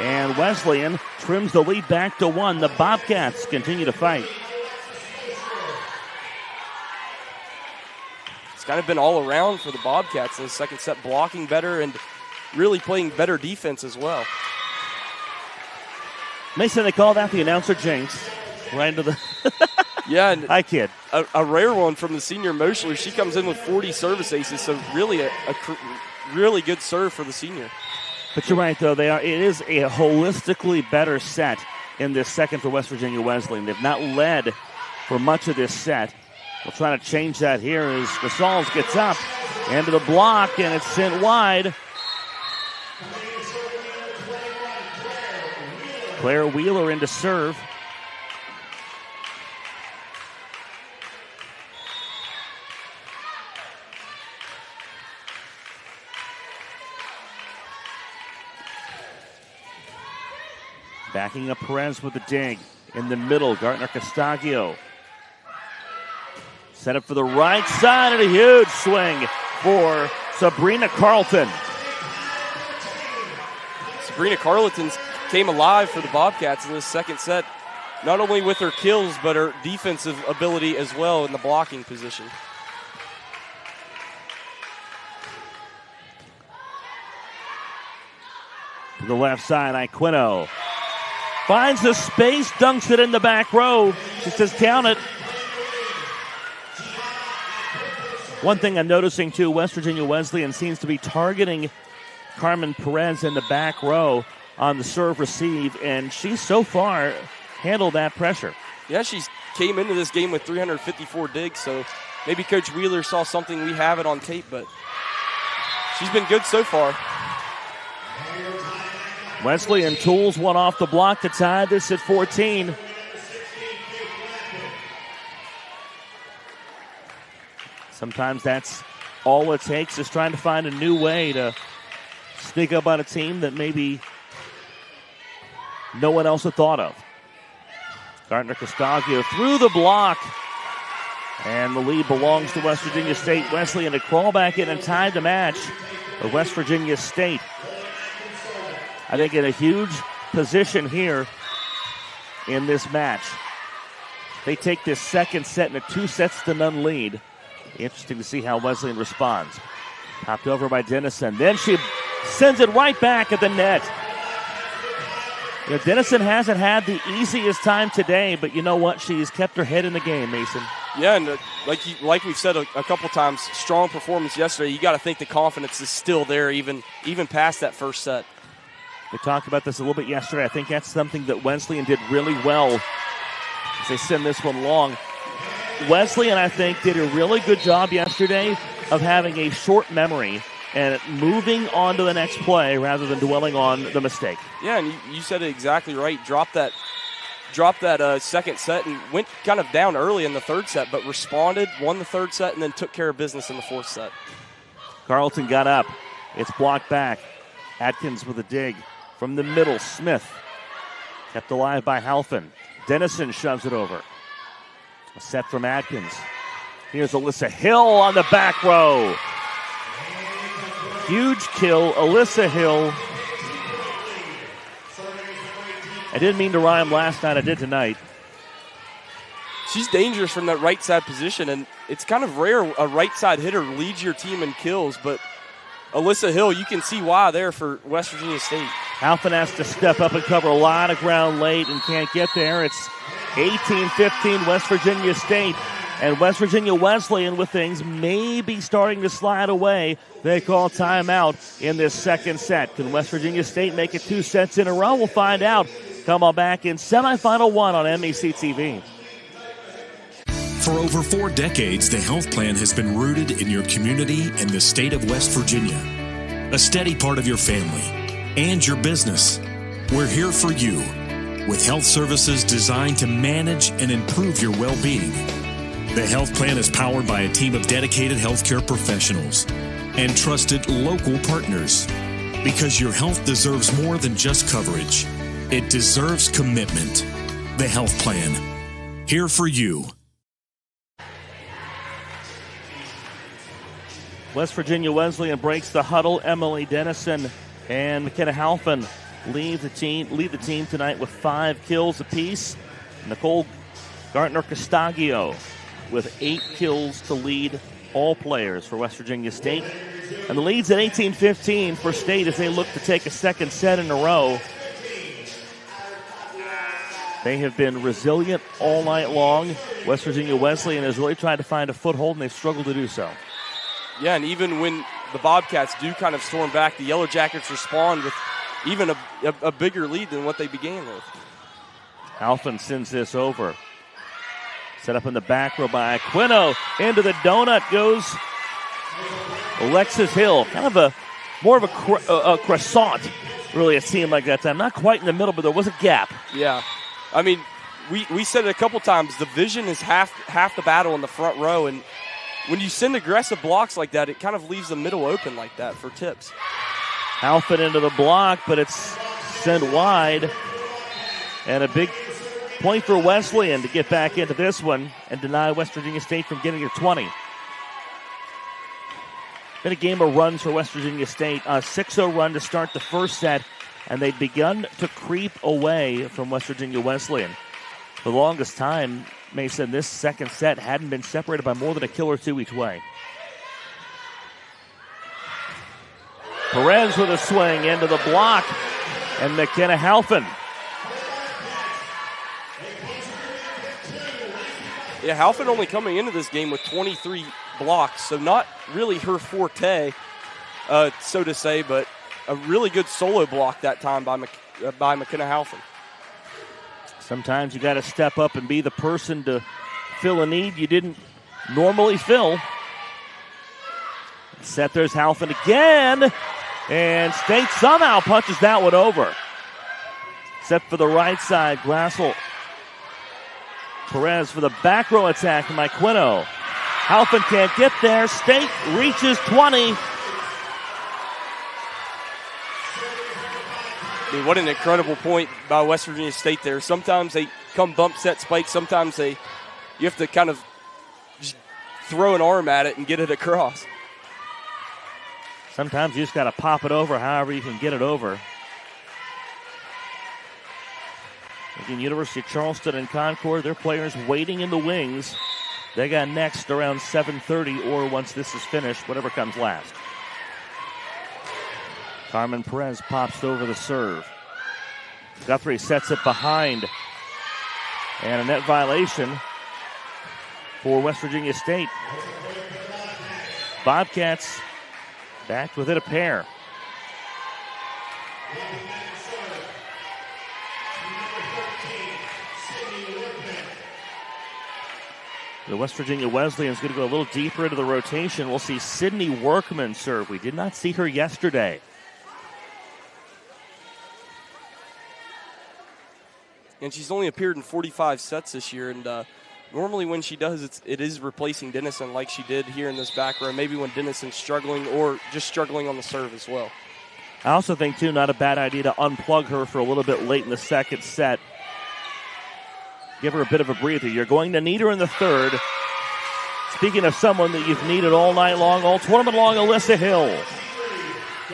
And Wesleyan trims the lead back to 1. The Bobcats continue to fight. It's kind of been all around for the Bobcats in the second set, blocking better and really playing better defense as well. Mason, they call that the announcer jinx. Right into the... Yeah, and hi, kid. A rare one from the senior Moschler. She comes in with 40 service aces, so really a really good serve for the senior. But you're right, though. It is a holistically better set in this second for West Virginia Wesleyan. They've not led for much of this set. We'll try to change that here as Grisals gets up into the block, and it's sent wide. Claire Wheeler into serve. Backing up Perez with the dig. In the middle, Gartner Castagio. Set up for the right side and a huge swing for Sabrina Carlton. Sabrina Carlton came alive for the Bobcats in this second set, not only with her kills, but her defensive ability as well in the blocking position. To the left side, Iquino finds the space, dunks it in the back row. She says, count it. One thing I'm noticing, too, West Virginia Wesleyan seems to be targeting Carmen Perez in the back row on the serve receive, and she so far handled that pressure. Yeah, she came into this game with 354 digs, so maybe Coach Wheeler saw something we have it on tape, but she's been good so far. Wesleyan tools one off the block to tie this at 14. Sometimes that's all it takes, is trying to find a new way to sneak up on a team that maybe no one else had thought of. Gartner Castagio through the block. And the lead belongs to West Virginia State. Wesleyan to crawl back in and tie the match for West Virginia State. I think in a huge position here in this match. They take this second set in a 2-0 lead. Interesting to see how Wesleyan responds. Popped over by Dennison. Then she sends it right back at the net. You know, Dennison hasn't had the easiest time today, but you know what? She's kept her head in the game, Mason. Yeah, and like we've said a couple times, strong performance yesterday. You got to think the confidence is still there, even past that first set. We talked about this a little bit yesterday. I think that's something that Wesleyan did really well as they send this one long. Wesleyan, I think, did a really good job yesterday of having a short memory and moving on to the next play rather than dwelling on the mistake. Yeah, and you said it exactly right. Dropped that second set and went kind of down early in the third set, but responded, won the third set, and then took care of business in the fourth set. Carlton got up. It's blocked back. Atkins with a dig from the middle. Smith kept alive by Halfin. Dennison shoves it over. A set from Atkins. Here's Alyssa Hill on the back row. Huge kill, Alyssa Hill. I didn't mean to rhyme last night. I did tonight. She's dangerous from that right side position, and it's kind of rare a right side hitter leads your team in kills, but Alyssa Hill, you can see why there for West Virginia State. Halfin has to step up and cover a lot of ground late and can't get there. It's 18-15 West Virginia State. And West Virginia Wesleyan with things maybe starting to slide away. They call timeout in this second set. Can West Virginia State make it 2 sets in a row? We'll find out. Come on back in semifinal 1 on MEC TV. For over 4 decades, the health plan has been rooted in your community and the state of West Virginia. A steady part of your family and your business. We're here for you with health services designed to manage and improve your well-being. The health plan is powered by a team of dedicated healthcare professionals and trusted local partners. Because your health deserves more than just coverage. It deserves commitment. The health plan. Here for you. West Virginia Wesleyan breaks the huddle. Emily Dennison and McKenna Halfin lead the team tonight with 5 kills apiece. Nicole Gartner-Castagio with 8 kills to lead all players for West Virginia State. And the lead's at 18-15 for State as they look to take a second set in a row. They have been resilient all night long. West Virginia Wesleyan has really tried to find a foothold, and they've struggled to do so. Yeah, and even when the Bobcats do kind of storm back, the Yellow Jackets respond with even a bigger lead than what they began with. Halfin sends this over. Set up in the back row by Aquino. Into the donut goes Alexis Hill. Kind of more of a croissant, really, it seemed like that time. Not quite in the middle, but there was a gap. Yeah. I mean, we said it a couple times. The vision is half the battle in the front row, and when you send aggressive blocks like that, it kind of leaves the middle open like that for tips. Halfin into the block, but it's sent wide. And a big point for Wesleyan to get back into this one and deny West Virginia State from getting to 20. Been a game of runs for West Virginia State. A 6-0 run to start the first set, and they've begun to creep away from West Virginia Wesleyan. For the longest time, Mason, this second set hadn't been separated by more than a kill or 2 each way. Perez with a swing into the block, and McKenna Halfin. Yeah, Halfin only coming into this game with 23 blocks, so not really her forte, so to say, but a really good solo block that time by McKenna Halfin. Sometimes you got to step up and be the person to fill a need you didn't normally fill. Set there's Halfin again, and State somehow punches that one over. Set for the right side, Glassel. Perez for the back row attack from Aquino. Halfin can't get there. State reaches 20. I mean, what an incredible point by West Virginia State there. Sometimes they come bump set spike. Sometimes you have to kind of just throw an arm at it and get it across. Sometimes you just got to pop it over however you can get it over. Again, University of Charleston and Concord, their players waiting in the wings. They got next around 7:30 or once this is finished, whatever comes last. Carmen Perez pops over the serve. Guthrie sets it behind. And a net violation for West Virginia State. Bobcats back within a pair. The West Virginia Wesleyan is going to go a little deeper into the rotation. We'll see Sydney Workman serve. We did not see her yesterday. And she's only appeared in 45 sets this year, and normally when she does, it is replacing Dennison like she did here in this back row, maybe when Dennison's struggling or just struggling on the serve as well. I also think, too, not a bad idea to unplug her for a little bit late in the second set. Give her a bit of a breather. You're going to need her in the third. Speaking of someone that you've needed all night long, all tournament long, Alyssa Hill,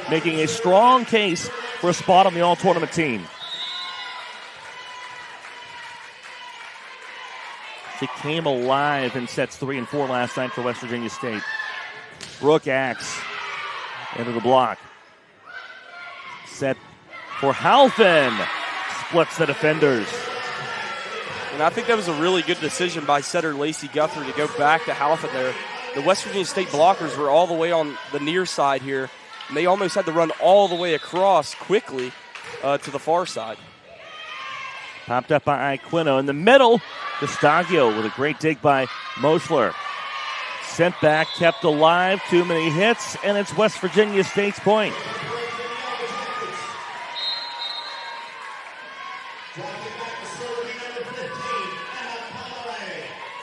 making a strong case for a spot on the all-tournament team. She came alive in sets 3 and 4 last night for West Virginia State. Brooke Axe into the block. Set for Halphin. Splits the defenders. And I think that was a really good decision by setter Lacey Guthrie to go back to Halphin there. The West Virginia State blockers were all the way on the near side here, and they almost had to run all the way across quickly to the far side. Popped up by Iquino in the middle. Gustagio with a great dig by Moschler. Sent back, kept alive, too many hits, and it's West Virginia State's point.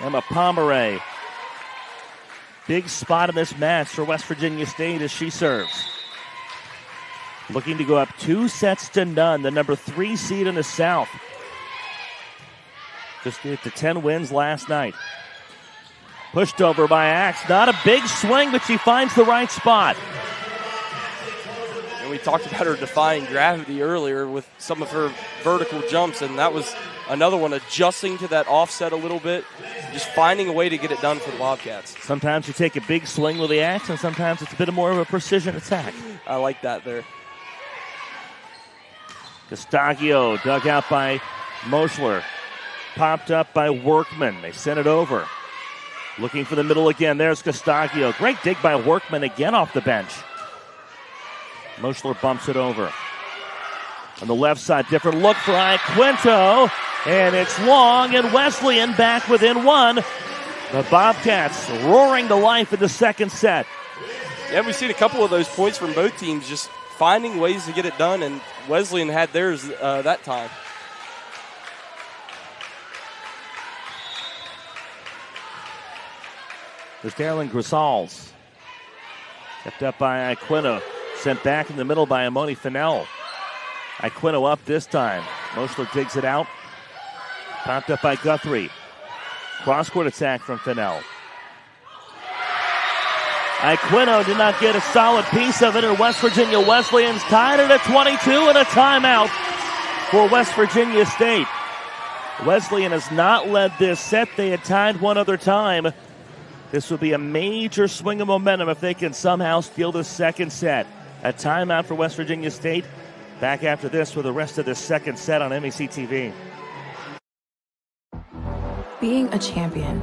Emma Pomeray. Big spot in this match for West Virginia State as she serves. Looking to go up 2-0, the number 3 seed in the South. Just get to 10 wins last night. Pushed over by Axe. Not a big swing, but she finds the right spot. And we talked about her defying gravity earlier with some of her vertical jumps, and that was another one, adjusting to that offset a little bit, just finding a way to get it done for the Bobcats. Sometimes you take a big swing with the axe, and sometimes it's a bit more of a precision attack. I like that there. Gustagio dug out by Moschler. Popped up by Workman. They sent it over. Looking for the middle again. There's Gustagio. Great dig by Workman again off the bench. Moschler bumps it over. On the left side, different look for Iquinto. And it's long, and Wesleyan back within 1. The Bobcats roaring to life in the second set. Yeah, we've seen a couple of those points from both teams, just finding ways to get it done, and Wesleyan had theirs that time. There's Darylyn Grisals. Kept up by Iquino. Sent back in the middle by Amoni Fennell. Iquino up this time. Moschler digs it out. Popped up by Guthrie. Cross-court attack from Fennell. Iquino did not get a solid piece of it, and West Virginia Wesleyan's tied it at 22 and a timeout for West Virginia State. Wesleyan has not led this set. They had tied one other time. This would be a major swing of momentum if they can somehow steal the second set. A timeout for West Virginia State. Back after this for the rest of the second set on MEC TV. Being a champion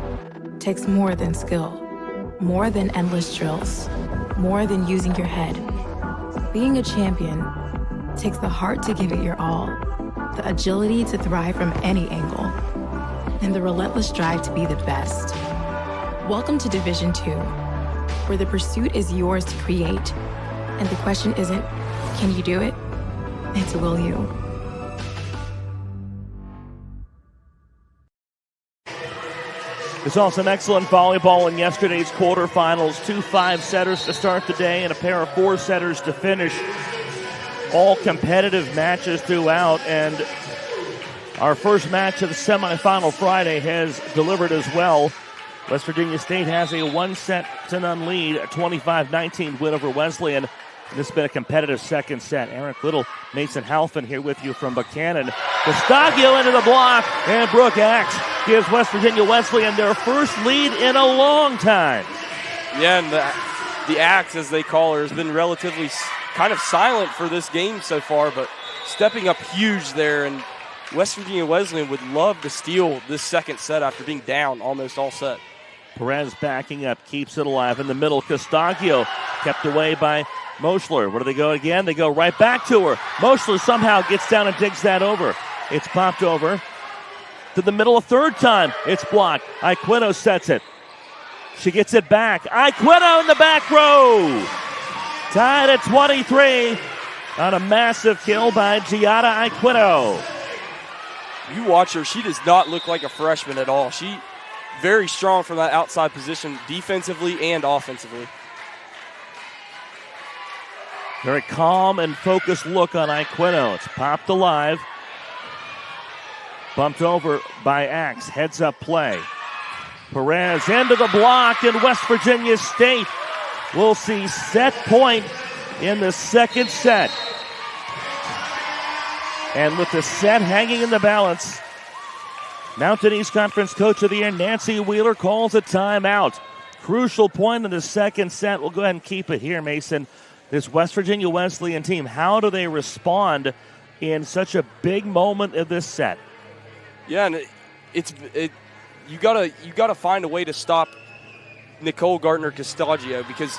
takes more than skill, more than endless drills, more than using your head. Being a champion takes the heart to give it your all, the agility to thrive from any angle, and the relentless drive to be the best. Welcome to Division 2, where the pursuit is yours to create, and the question isn't, can you do it? It's will you. We saw some excellent volleyball in yesterday's quarterfinals. 2 5-setters to start the day and a pair of 4-setters to finish. All competitive matches throughout, and our first match of the semifinal Friday has delivered as well. West Virginia State has a 1-0 lead, a 25-19 win over Wesleyan. This has been a competitive second set. Eric Little, Mason Halphin here with you from Buchanan. Gustagio into the block, and Brooke Axe gives West Virginia Wesleyan their first lead in a long time. Yeah, and the Axe, as they call her, has been relatively kind of silent for this game so far, but stepping up huge there, and West Virginia Wesleyan would love to steal this second set after being down almost all set. Perez backing up, keeps it alive in the middle. Gustagio kept away by Moschler. Where do they go again? They go right back to her. Moschler somehow gets down and digs that over. It's popped over to the middle a third time. It's blocked. Iquino sets it. She gets it back. Iquino in the back row. Tied at 23 on a massive kill by Giada Iquino. You watch her. She does not look like a freshman at all. She very strong from that outside position defensively and offensively. Very calm and focused look on Iquino. It's popped alive. Bumped over by Axe. Heads up play. Perez into the block, and West Virginia State will see set point in the second set. And with the set hanging in the balance, Mountain East Conference Coach of the Year Nancy Wheeler calls a timeout. Crucial point in the second set. We'll go ahead and keep it here, Mason. This West Virginia Wesleyan team, how do they respond in such a big moment of this set? Yeah, and you gotta find a way to stop Nicole Gardner-Castagio, because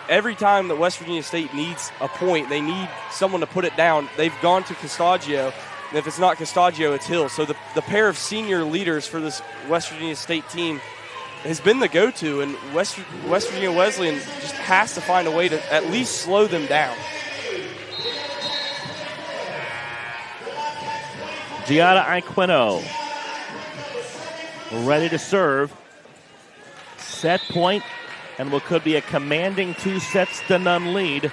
every time that West Virginia State needs a point, they need someone to put it down, they've gone to Castagio, and if it's not Castagio, it's Hill. So the pair of senior leaders for this West Virginia State team has been the go-to, and West Virginia Wesleyan just has to find a way to at least slow them down. Giada Iquino ready to serve. Set point, and what could be a commanding 2-0 lead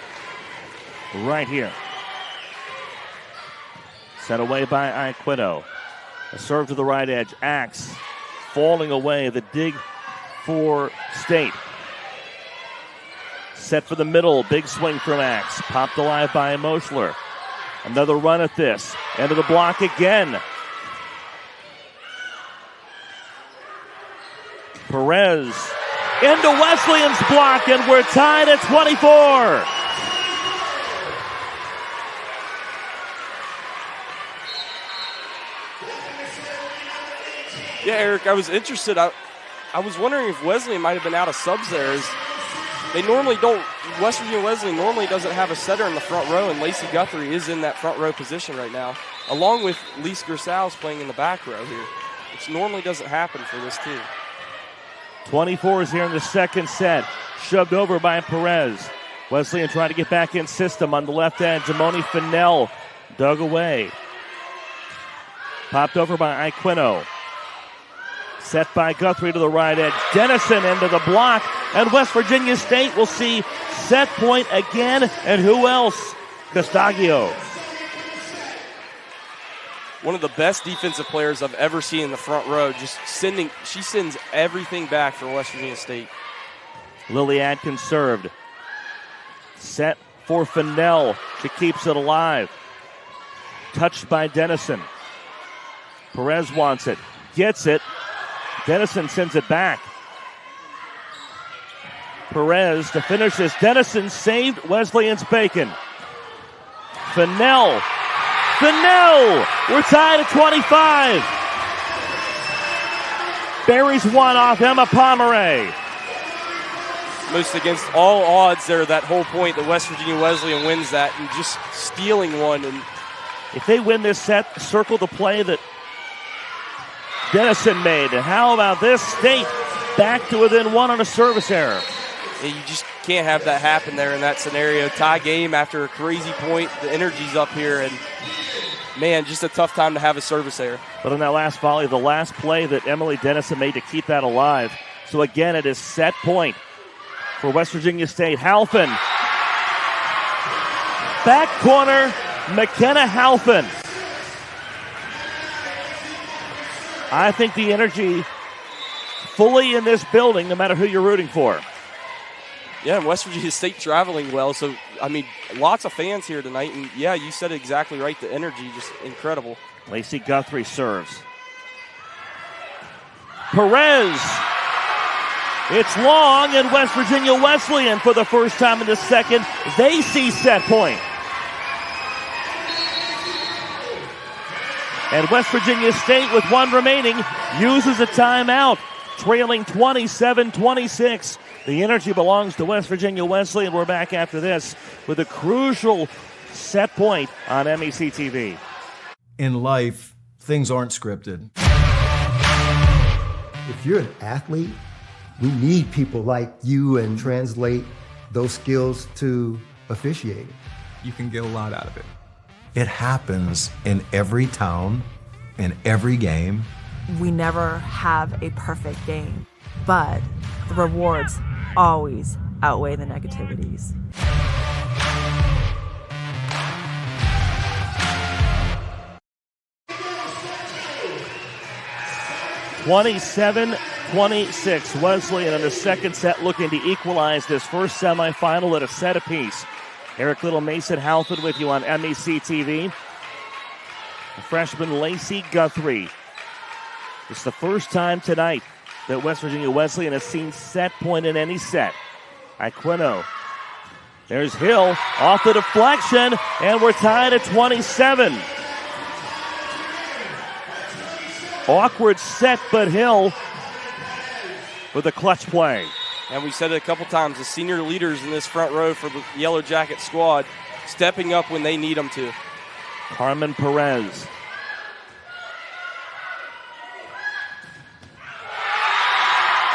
right here. Set away by Iquino. A serve to the right edge. Axe falling away. The dig for State. Set for the middle. Big swing from Axe. Popped alive by Moschler. Another run at this. End of the block again. Perez into Wesleyan's block, and we're tied at 24. Yeah, Eric, I was interested. I was wondering if Wesleyan might have been out of subs there. They normally don't. West Virginia Wesleyan normally doesn't have a setter in the front row, and Lacey Guthrie is in that front row position right now, along with Lise Gersals playing in the back row here, which normally doesn't happen for this team. 24 is here in the second set. Shoved over by Perez. Wesleyan trying to get back in system on the left edge. Jamoni Fennell dug away. Popped over by Iquino. Set by Guthrie to the right edge. Dennison into the block. And West Virginia State will see set point again. And who else? Castagio. One of the best defensive players I've ever seen in the front row. She sends everything back for West Virginia State. Lily Adkins served. Set for Fennell. She keeps it alive. Touched by Dennison. Perez wants it. Gets it. Dennison sends it back. Perez to finish this. Dennison saved Wesleyan's bacon. Fennell. We're tied at 25. Buries one off Emma Pomeray. Most against all odds there, that whole point that West Virginia Wesleyan wins that, and just stealing one. And if they win this set, circle the play that Dennison made. And how about this? State back to within one on a service error. Yeah, you just can't have that happen there in that scenario. Tie game after a crazy point. The energy's up here, and man, just a tough time to have a service error. But on that last volley, the last play that Emily Dennison made to keep that alive. So again, it is set point for West Virginia State. Halpin. Back corner, McKenna Halpin. I think the energy fully in this building, no matter who you're rooting for. Yeah, and West Virginia State traveling well. So, I mean, lots of fans here tonight. And, yeah, you said it exactly right. The energy, just incredible. Lacey Guthrie serves. Perez. It's long, and West Virginia Wesleyan, for the first time in the second, they see set point. And West Virginia State, with one remaining, uses a timeout, trailing 27-26. The energy belongs to West Virginia Wesleyan. We're back after this with a crucial set point on MEC TV. In life, things aren't scripted. If you're an athlete, we need people like you and translate those skills to officiating. You can get a lot out of it. It happens in every town, in every game. We never have a perfect game, but the rewards always outweigh the negativities. (27-26). Wesleyan in the second set looking to equalize this first semifinal at a set apiece. Eric Little, Mason Halford with you on MEC TV. The freshman Lacey Guthrie It's the first time tonight that West Virginia Wesleyan has seen set point in any set. Aquino. There's Hill off the deflection, and we're tied at 27. Awkward set, but Hill with a clutch play. And we said it a couple times, the senior leaders in this front row for the Yellow Jacket squad stepping up when they need them to. Carmen Perez.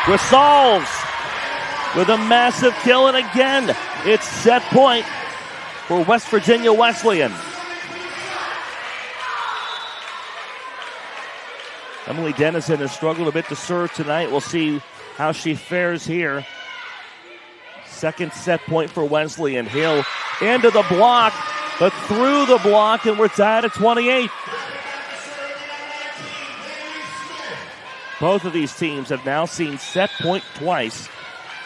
Grisals with a massive kill, and again, it's set point for West Virginia Wesleyan. Emily Dennison has struggled a bit to serve tonight. We'll see how she fares here. Second set point for Wesleyan. Hill into the block, but through the block, and we're tied at 28. Both of these teams have now seen set point twice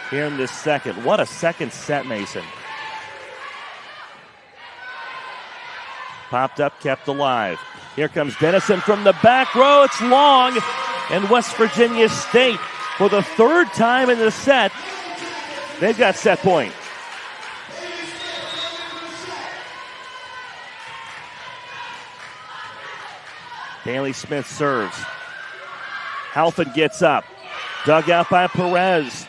here in this second. What a second set, Mason. Popped up, kept alive. Here comes Dennison from the back row. It's long, and West Virginia State, for the third time in the set, they've got set point. Bailey Smith serves. Halfin gets up. Dug out by Perez.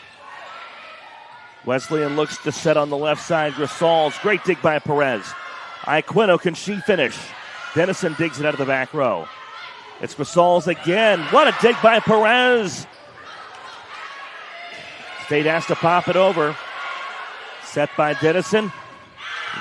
Wesleyan looks to set on the left side. Grisals, great dig by Perez. Aquino, can she finish? Dennison digs it out of the back row. It's Grisals again. What a dig by Perez. State has to pop it over. Set by Dennison.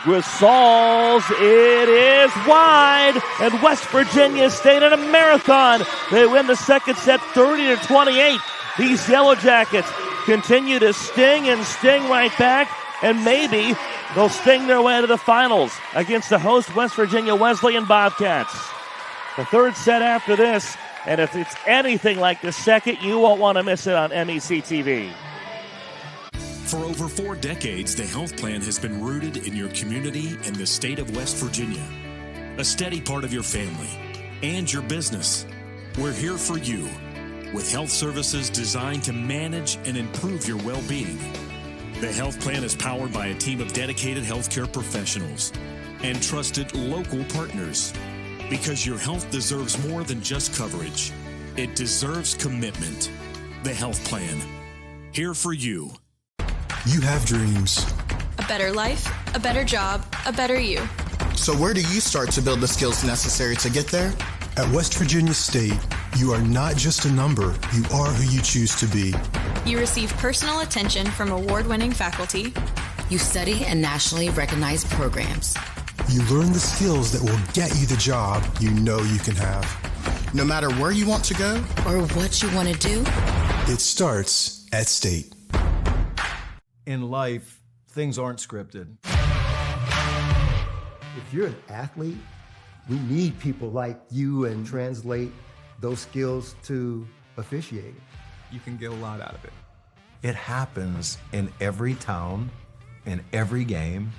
Grisals, it is wide, and West Virginia State in a marathon. They win the second set 30-28. These Yellow Jackets continue to sting and sting right back, and maybe they'll sting their way to the finals against the host West Virginia Wesleyan Bobcats. The third set after this, and if it's anything like the second, you won't want to miss it on MEC TV. For over 4 decades, the health plan has been rooted in your community and the state of West Virginia. A steady part of your family and your business. We're here for you with health services designed to manage and improve your well-being. The health plan is powered by a team of dedicated healthcare professionals and trusted local partners. Because your health deserves more than just coverage. It deserves commitment. The health plan. Here for you. You have dreams. A better life, a better job, a better you. So where do you start to build the skills necessary to get there? At West Virginia State, you are not just a number, you are who you choose to be. You receive personal attention from award-winning faculty. You study in nationally recognized programs. You learn the skills that will get you the job you know you can have. No matter where you want to go or what you want to do, it starts at State. In life, things aren't scripted. If you're an athlete, we need people like you and translate those skills to officiating. You can get a lot out of it. It happens in every town, in every game.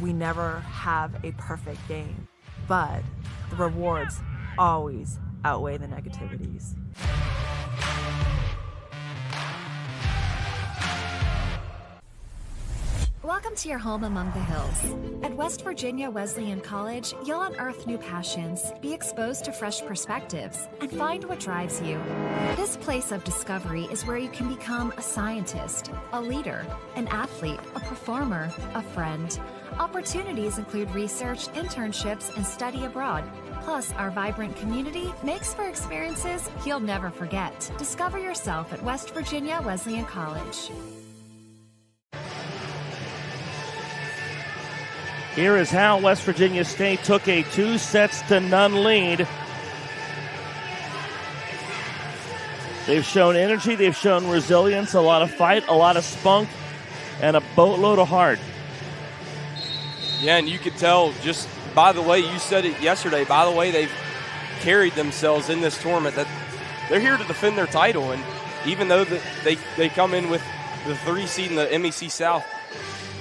We never have a perfect game, but the rewards always outweigh the negativities. Welcome to your home among the hills. At West Virginia Wesleyan College, you'll unearth new passions, be exposed to fresh perspectives, and find what drives you. This place of discovery is where you can become a scientist, a leader, an athlete, a performer, a friend. Opportunities include research, internships, and study abroad. Plus, our vibrant community makes for experiences you'll never forget. Discover yourself at West Virginia Wesleyan College. Here is how West Virginia State took a 2-0 lead. They've shown energy, they've shown resilience, a lot of fight, a lot of spunk, and a boatload of heart. Yeah, and you could tell just by the way you said it yesterday, by the way they've carried themselves in this tournament, that they're here to defend their title. And even though they come in with the 3 seed in the MEC South,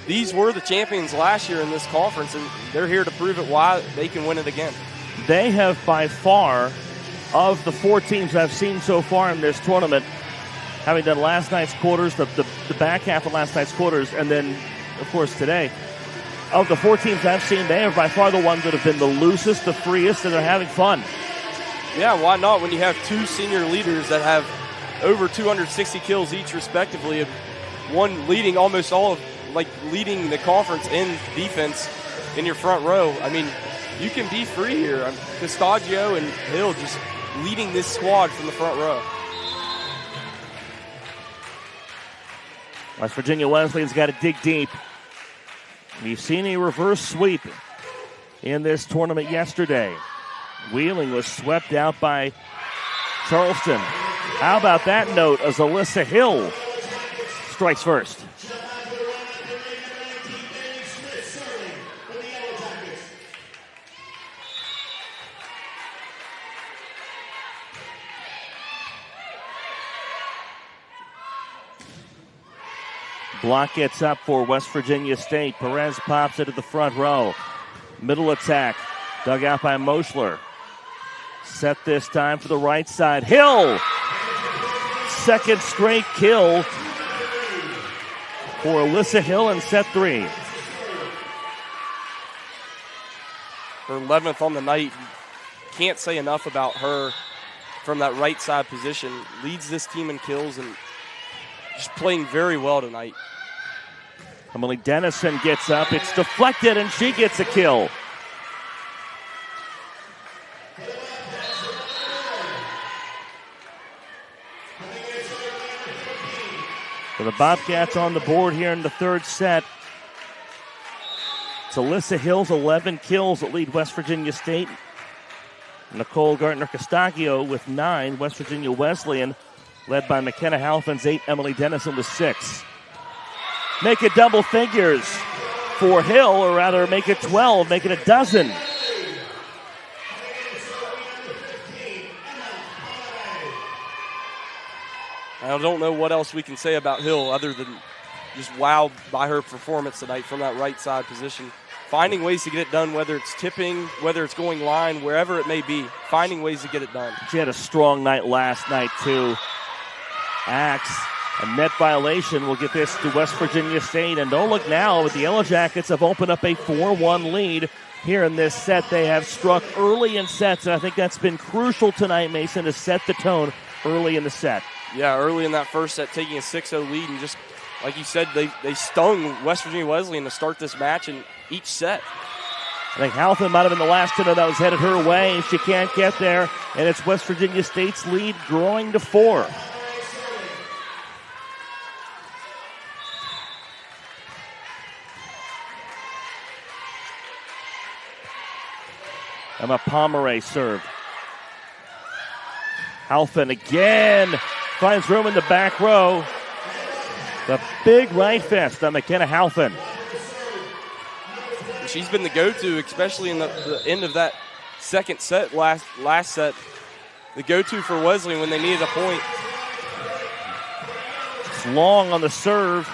these were the champions last year in this conference, and they're here to prove it why they can win it again. They have by far of the 4 teams I've seen so far in this tournament, having done last night's quarters, the back half of last night's quarters, and then, of course, today, of the 4 teams I've seen, they are by far the ones that have been the loosest, the freest, and they're having fun. Yeah, why not when you have 2 senior leaders that have over 260 kills each respectively, and one leading almost all of, leading the conference in defense in your front row. I mean, you can be free here. Custagio and Hill just leading this squad from the front row. West Virginia Wesleyan's got to dig deep. We've seen a reverse sweep in this tournament yesterday. Wheeling was swept out by Charleston. How about that note as Alyssa Hill strikes first? Block gets up for West Virginia State. Perez pops it to the front row. Middle attack, dug out by Moschler. Set this time for the right side. Hill! Second straight kill for Alyssa Hill in set 3. Her 11th on the night. Can't say enough about her from that right side position. Leads this team in kills and just playing very well tonight. Emily Dennison gets up. It's deflected, and she gets a kill. For the Bobcats on the board here in the third set. It's Alyssa Hill's 11 kills that lead West Virginia State. Nicole Gartner-Castagio with 9. West Virginia Wesleyan led by McKenna Halfins 8. Emily Dennison with 6. Make it double figures for Hill, or rather make it 12, make it a dozen. I don't know what else we can say about Hill other than just wowed by her performance tonight from that right side position. Finding ways to get it done, whether it's tipping, whether it's going line, wherever it may be, finding ways to get it done. She had a strong night last night, too. Axe, a net violation will get this to West Virginia State. And don't look now, but the Yellow Jackets have opened up a 4-1 lead here in this set. They have struck early in sets, and I think that's been crucial tonight, Mason, to set the tone early in the set. Yeah, early in that first set, taking a 6-0 lead, and just, like you said, they stung West Virginia Wesleyan to start this match in each set. I think Halfin might have been the last hitter that was headed her way. She can't get there, and it's West Virginia State's lead growing to 4. Emma Pomeroy served. Halfin again finds room in the back row. The big right fist on McKenna Halfin. She's been the go-to, especially in the end of that second set, last set. The go-to for Wesleyan when they needed a point. It's long on the serve,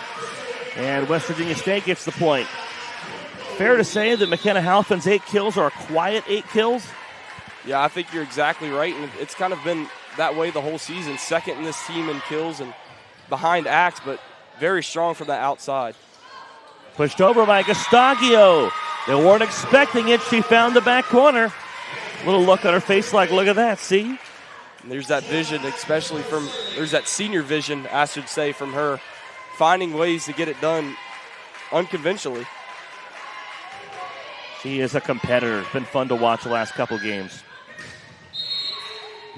and West Virginia State gets the point. Fair to say that McKenna Halfin's 8 kills are a quiet 8 kills? Yeah, I think you're exactly right, and it's kind of been that way the whole season. Second in this team in kills and behind Axe, but very strong from the outside. Pushed over by Castagio. They weren't expecting it. She found the back corner. Little look on her face like, look at that, see? And there's that vision, especially there's that senior vision, I should say, from her, finding ways to get it done unconventionally. She is a competitor. It's been fun to watch the last couple games.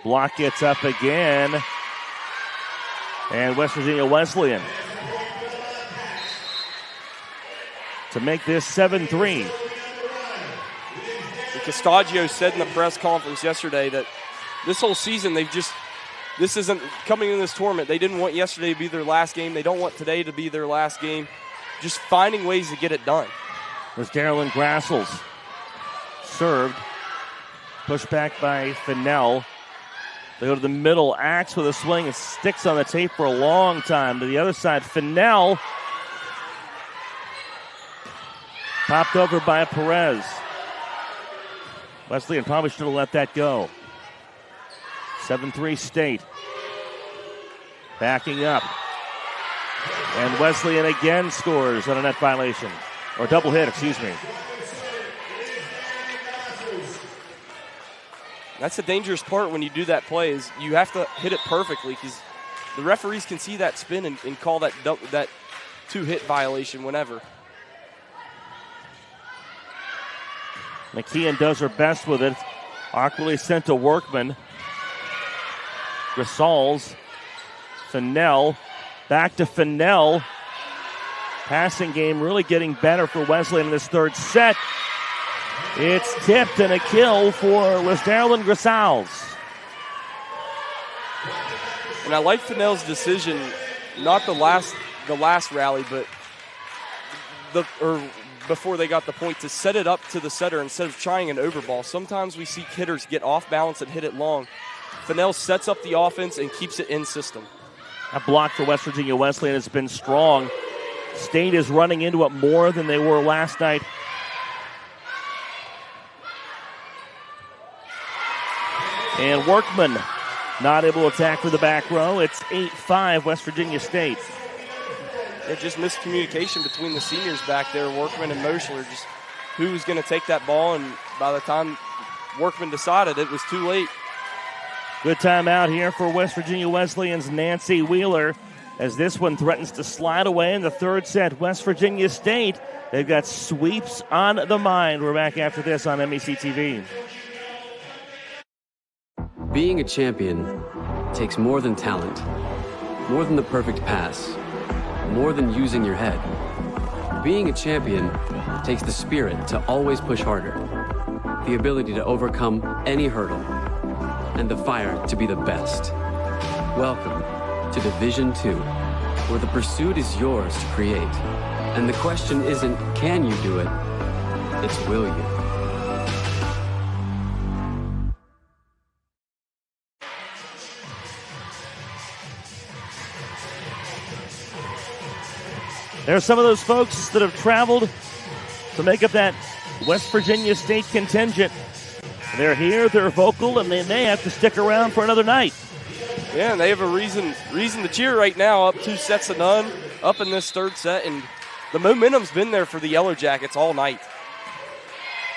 Block gets up again. And West Virginia Wesleyan to make this 7-3. Castagio said in the press conference yesterday that this whole season this isn't coming in this tournament. They didn't want yesterday to be their last game. They don't want today to be their last game. Just finding ways to get it done. There's Darylyn Grassels. Served. Pushed back by Fennell. They go to the middle. Axe with a swing and sticks on the tape for a long time. To the other side, Fennell. Popped over by Perez. Wesleyan probably should have let that go. 7-3 State. Backing up. And Wesleyan again scores on a net violation. Or double hit, excuse me. That's the dangerous part when you do that play is you have to hit it perfectly because the referees can see that spin and call that two-hit violation whenever. McKeon does her best with it. Awkwardly sent to Workman. Grisals. Fennell. Back to Fennell. Passing game really getting better for Wesleyan in this third set. It's tipped and a kill for Lisdarlyn Grisals. And I like Fennell's decision, not the last rally, but before they got the point, to set it up to the setter instead of trying an overball. Sometimes we see hitters get off balance and hit it long. Fennell sets up the offense and keeps it in system. That block for West Virginia Wesleyan has been strong. State is running into it more than they were last night. And Workman not able to attack for the back row. It's 8-5 West Virginia State. It just miscommunication between the seniors back there, Workman and Moschler, just who was going to take that ball, and by the time Workman decided, it was too late. Good timeout here for West Virginia Wesleyan's Nancy Wheeler as this one threatens to slide away in the third set. West Virginia State, they've got sweeps on the mind. We're back after this on MEC TV. Being a champion takes more than talent, more than the perfect pass, more than using your head. Being a champion takes the spirit to always push harder, the ability to overcome any hurdle, and the fire to be the best. Welcome to Division II, where the pursuit is yours to create. And the question isn't, can you do it? It's, will you? There's some of those folks that have traveled to make up that West Virginia State contingent. They're here, they're vocal, and they may have to stick around for another night. Yeah, and they have a reason to cheer right now, up 2-0 up in this third set, and the momentum's been there for the Yellow Jackets all night.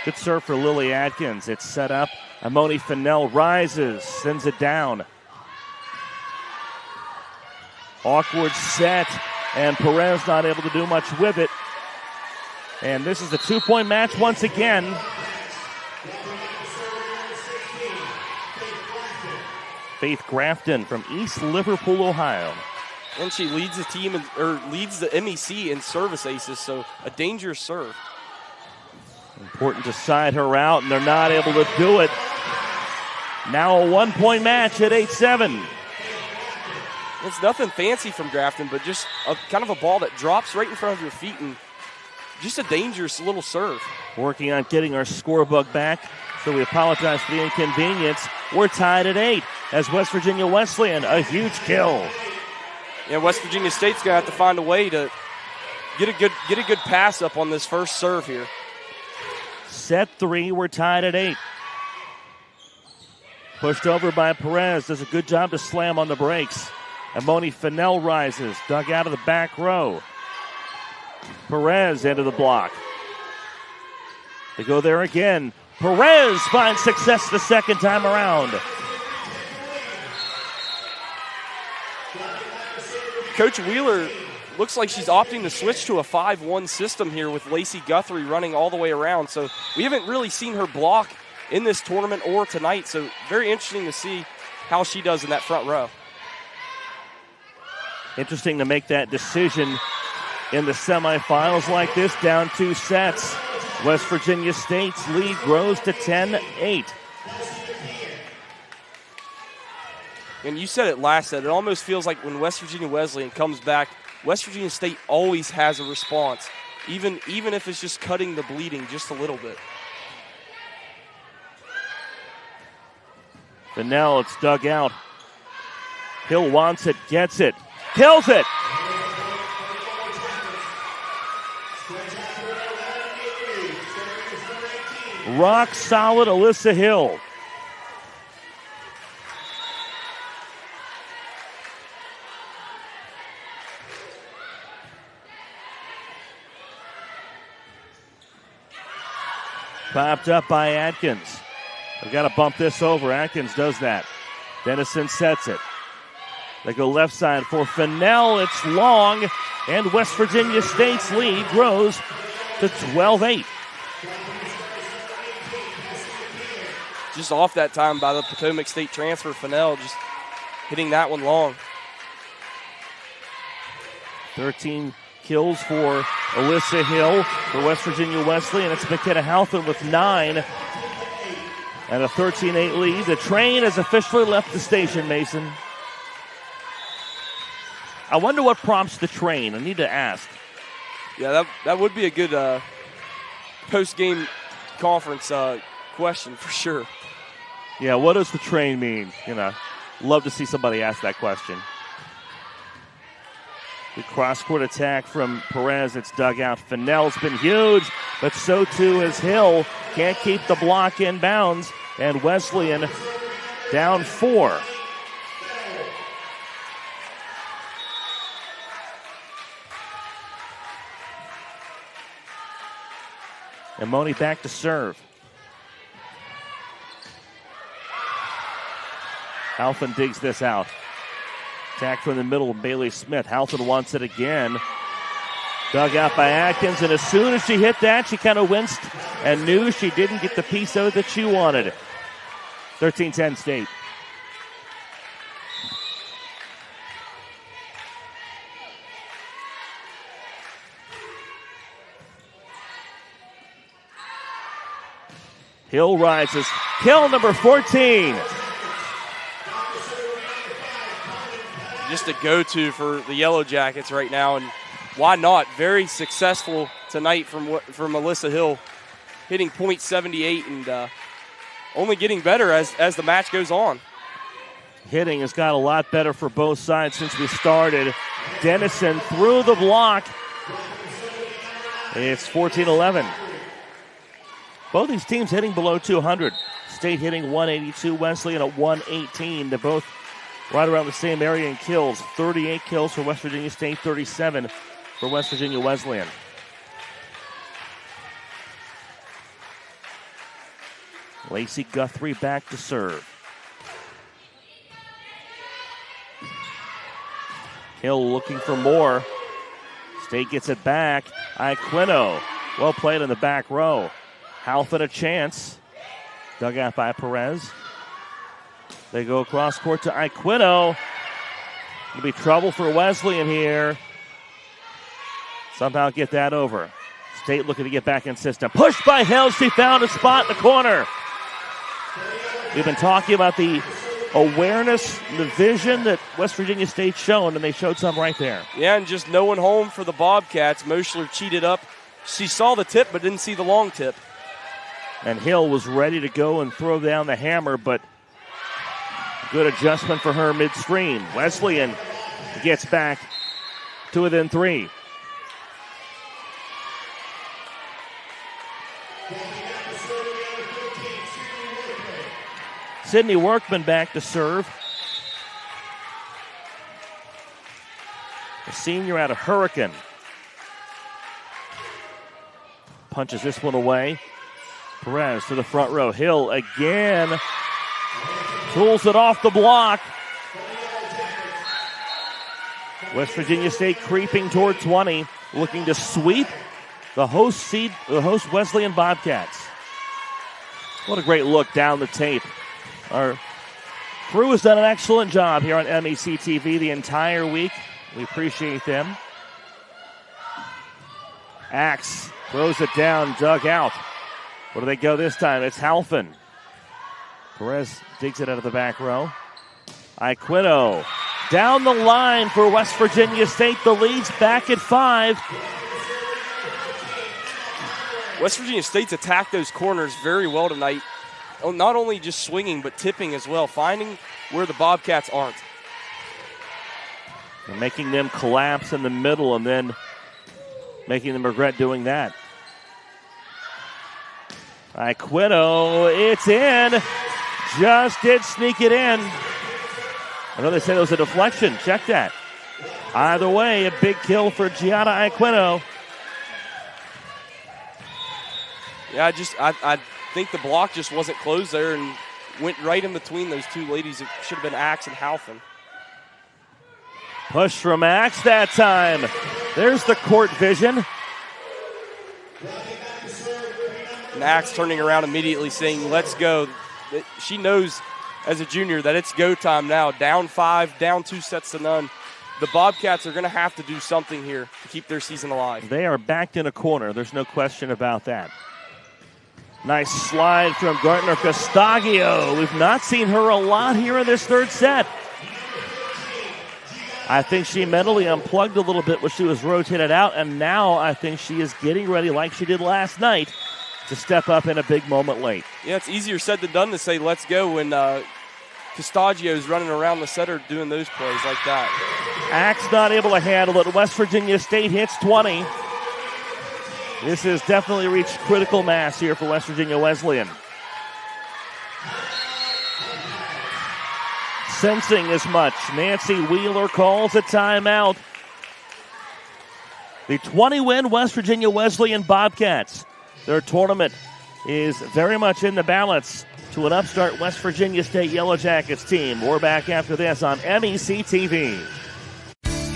Good serve for Lily Atkins. It's set up. Amoni Fennell rises, sends it down. Awkward set, and Perez not able to do much with it. And this is the 2-point match once again. Faith Grafton from East Liverpool, Ohio. And she leads the team, leads the MEC in service aces, so a dangerous serve. Important to side her out, and they're not able to do it. Now a 1-point match at 8-7. It's nothing fancy from Grafton, but just kind of a ball that drops right in front of your feet, and just a dangerous little serve. Working on getting our scorebook back, so we apologize for the inconvenience. We're tied at 8 as West Virginia Wesleyan, a huge kill. Yeah, West Virginia State's going to have to find a way to get a good pass up on this first serve here. Set 3, we're tied at 8. Pushed over by Perez, does a good job to slam on the brakes. Amoni Fennell rises, dug out of the back row. Perez into the block. They go there again. Perez finds success the second time around. Coach Wheeler looks like she's opting to switch to a 5-1 system here with Lacey Guthrie running all the way around. So we haven't really seen her block in this tournament or tonight. So very interesting to see how she does in that front row. Interesting to make that decision in the semifinals like this, down 2 sets. West Virginia State's lead grows to 10-8. And you said it last set. It almost feels like when West Virginia Wesleyan comes back, West Virginia State always has a response, even if it's just cutting the bleeding just a little bit. But now it's dug out. Hill wants it, gets it, kills it. Rock solid Alyssa Hill. Popped up by Atkins. We've got to bump this over. Atkins does that. Dennison sets it. They go left side for Fennell. It's long, and West Virginia State's lead grows to 12-8. Just off that time by the Potomac State transfer, Fennell just hitting that one long. 13 kills for Alyssa Hill for West Virginia Wesleyan. It's McKenna Halpin with 9 and a 13-8 lead. The train has officially left the station, Mason. I wonder what prompts the train. I need to ask. Yeah, that would be a good post-game conference question for sure. Yeah, what does the train mean? Love to see somebody ask that question. The cross-court attack from Perez. It's dug out. Fennell's been huge, but so too is Hill. Can't keep the block in bounds, and Wesleyan down 4. And Moni back to serve. Halpin digs this out. Attack from the middle of Bailey Smith. Halpin wants it again. Dug out by Atkins, and as soon as she hit that, she kind of winced and knew she didn't get the piece of it that she wanted. 13-10 State. Hill rises. Kill number 14. Just a go-to for the Yellow Jackets right now, and why not? Very successful tonight from Alyssa Hill, hitting .78 and only getting better as the match goes on. Hitting has got a lot better for both sides since we started. Dennison through the block. It's 14-11. Both these teams hitting below 200. State hitting 182, Wesleyan at 118. They're both right around the same area in kills. 38 kills for West Virginia State, 37 for West Virginia Wesleyan. Lacey Guthrie back to serve. Hill looking for more. State gets it back. Iaquino, well played in the back row. Halpin a chance. Dug out by Perez. They go across court to Iaquino. It'll be trouble for Wesleyan here. Somehow get that over. State looking to get back in system. Pushed by Hill. She found a spot in the corner. We've been talking about the awareness, the vision that West Virginia State's shown, and they showed some right there. Yeah, and just no one home for the Bobcats. Moschler cheated up. She saw the tip but didn't see the long tip. And Hill was ready to go and throw down the hammer, but good adjustment for her midstream. Wesleyan gets back to within 3. Sydney Workman back to serve. The senior out of Hurricane. Punches this one away. Perez to the front row. Hill again. Pulls it off the block. West Virginia State creeping toward 20, looking to sweep the host Wesleyan Bobcats. What a great look down the tape. Our crew has done an excellent job here on MEC TV the entire week. We appreciate them. Axe throws it down, dug out. Where do they go this time? It's Halpin. Perez digs it out of the back row. Iaquino down the line for West Virginia State. The lead's back at 5. West Virginia State's attacked those corners very well tonight. Not only just swinging, but tipping as well, finding where the Bobcats aren't. And making them collapse in the middle and then making them regret doing that. Iaquino, it's in. Just did sneak it in. I know they said it was a deflection. Check that. Either way, a big kill for Gianna Iaquino. Yeah, I think the block just wasn't closed there and went right in between those two ladies. It should have been Axe and Halfin. Push from Axe that time. There's the court vision. And Axe turning around immediately saying, let's go. She knows as a junior that it's go time now. Down 5, down 2 sets to none. The Bobcats are going to have to do something here to keep their season alive. They are backed in a corner. There's no question about that. Nice slide from Gardner Castagio. We've not seen her a lot here in this third set. I think she mentally unplugged a little bit when she was rotated out, and now I think she is getting ready like she did last night to step up in a big moment late. Yeah, it's easier said than done to say let's go when Castagio's running around the setter doing those plays like that. Axe not able to handle it. West Virginia State hits 20. This has definitely reached critical mass here for West Virginia Wesleyan. Sensing as much, Nancy Wheeler calls a timeout. The 20-win West Virginia Wesleyan Bobcats. Their tournament is very much in the balance to an upstart West Virginia State Yellow Jackets team. We're back after this on MEC TV.